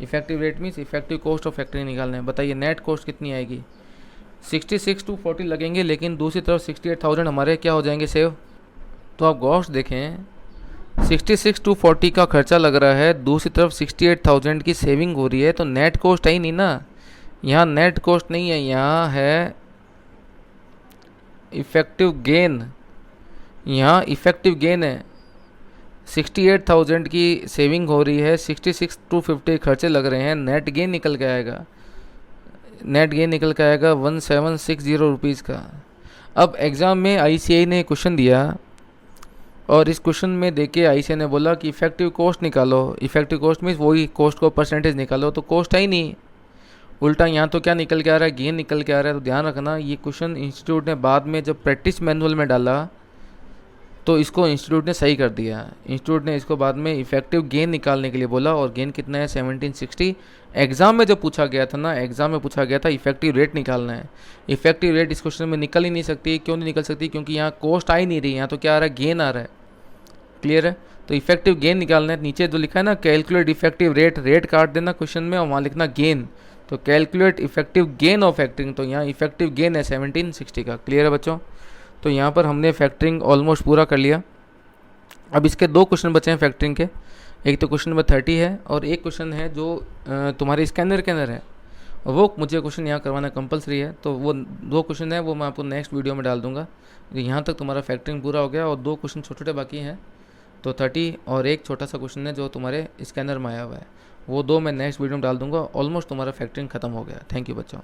Effective rate means effective cost of factoring निकालना है। बताइए नेट कॉस्ट कितनी आएगी, 66,240 लगेंगे, लेकिन दूसरी तरफ 68,000 हमारे क्या हो जाएंगे सेव। तो आप गौश देखें 66,240 का खर्चा लग रहा है, दूसरी तरफ 68,000 की सेविंग हो रही है, तो नेट कॉस्ट है ही नहीं ना, यहाँ नेट कॉस्ट नहीं है, यहाँ है इफेक्टिव गेन। यहाँ इफेक्टिव गेन है, 68,000 की सेविंग हो रही है, 66,250 खर्चे लग रहे हैं, नेट गेन निकल के आएगा, नेट गेन निकल के आएगा 1,760 रुपीज़ का। अब एग्ज़ाम में ICAI ने क्वेश्चन दिया और इस क्वेश्चन में देखे ICAI ने बोला कि इफेक्टिव कॉस्ट निकालो। इफेक्टिव कॉस्ट मीन्स वही कॉस्ट को परसेंटेज निकालो, तो कॉस्ट है ही नहीं, उल्टा यहाँ तो क्या निकल के आ रहा है, गेन निकल के आ रहा है। तो ध्यान रखना ये क्वेश्चन इंस्टीट्यूट ने बाद में जब प्रैक्टिस मैनुअल में डाला तो इसको इंस्टीट्यूट ने सही कर दिया। इंस्टीट्यूट ने इसको बाद में इफेक्टिव गेन निकालने के लिए बोला और गेन कितना है 1760। एग्जाम में जब पूछा गया था ना, एग्जाम में पूछा गया था इफेक्टिव रेट निकालना है। इफेक्टिव रेट इस क्वेश्चन में निकल ही नहीं सकती। क्यों नहीं निकल सकती, क्योंकि यहाँ कॉस्ट आ ही नहीं रही, यहाँ तो क्या आ रहा है, गेन आ रहा है। क्लियर है। तो इफेक्टिव गेन निकालना है, नीचे जो लिखा है ना कैलकुलेट इफेक्टिव रेट, रेट काट देना क्वेश्चन में और वहाँ लिखना गेन, तो calculate effective gain of factoring, तो यहाँ इफेक्टिव गेन है 1760 का। क्लियर है बच्चों। तो यहाँ पर हमने फैक्टरिंग ऑलमोस्ट पूरा कर लिया। अब इसके दो क्वेश्चन बचे हैं फैक्टरिंग के। एक तो क्वेश्चन नंबर 30 है और एक क्वेश्चन है जो तुम्हारे स्कैनर के अंदर है, वो मुझे क्वेश्चन यहाँ करवाना कंपलसरी है। तो वो 2 क्वेश्चन है वो मैं आपको नेक्स्ट वीडियो में डाल दूंगा। यहाँ तक तुम्हारा फैक्टरिंग पूरा हो गया और 2 क्वेश्चन छोटे छोटे बाकी हैं। तो 30 और एक छोटा सा क्वेश्चन है जो तुम्हारे स्कैनर में आया हुआ है, वो 2 मैं नेक्स्ट वीडियो में डाल दूंगा। ऑलमोस्ट तुम्हारा फैक्टरिंग खत्म हो गया। थैंक यू बच्चों।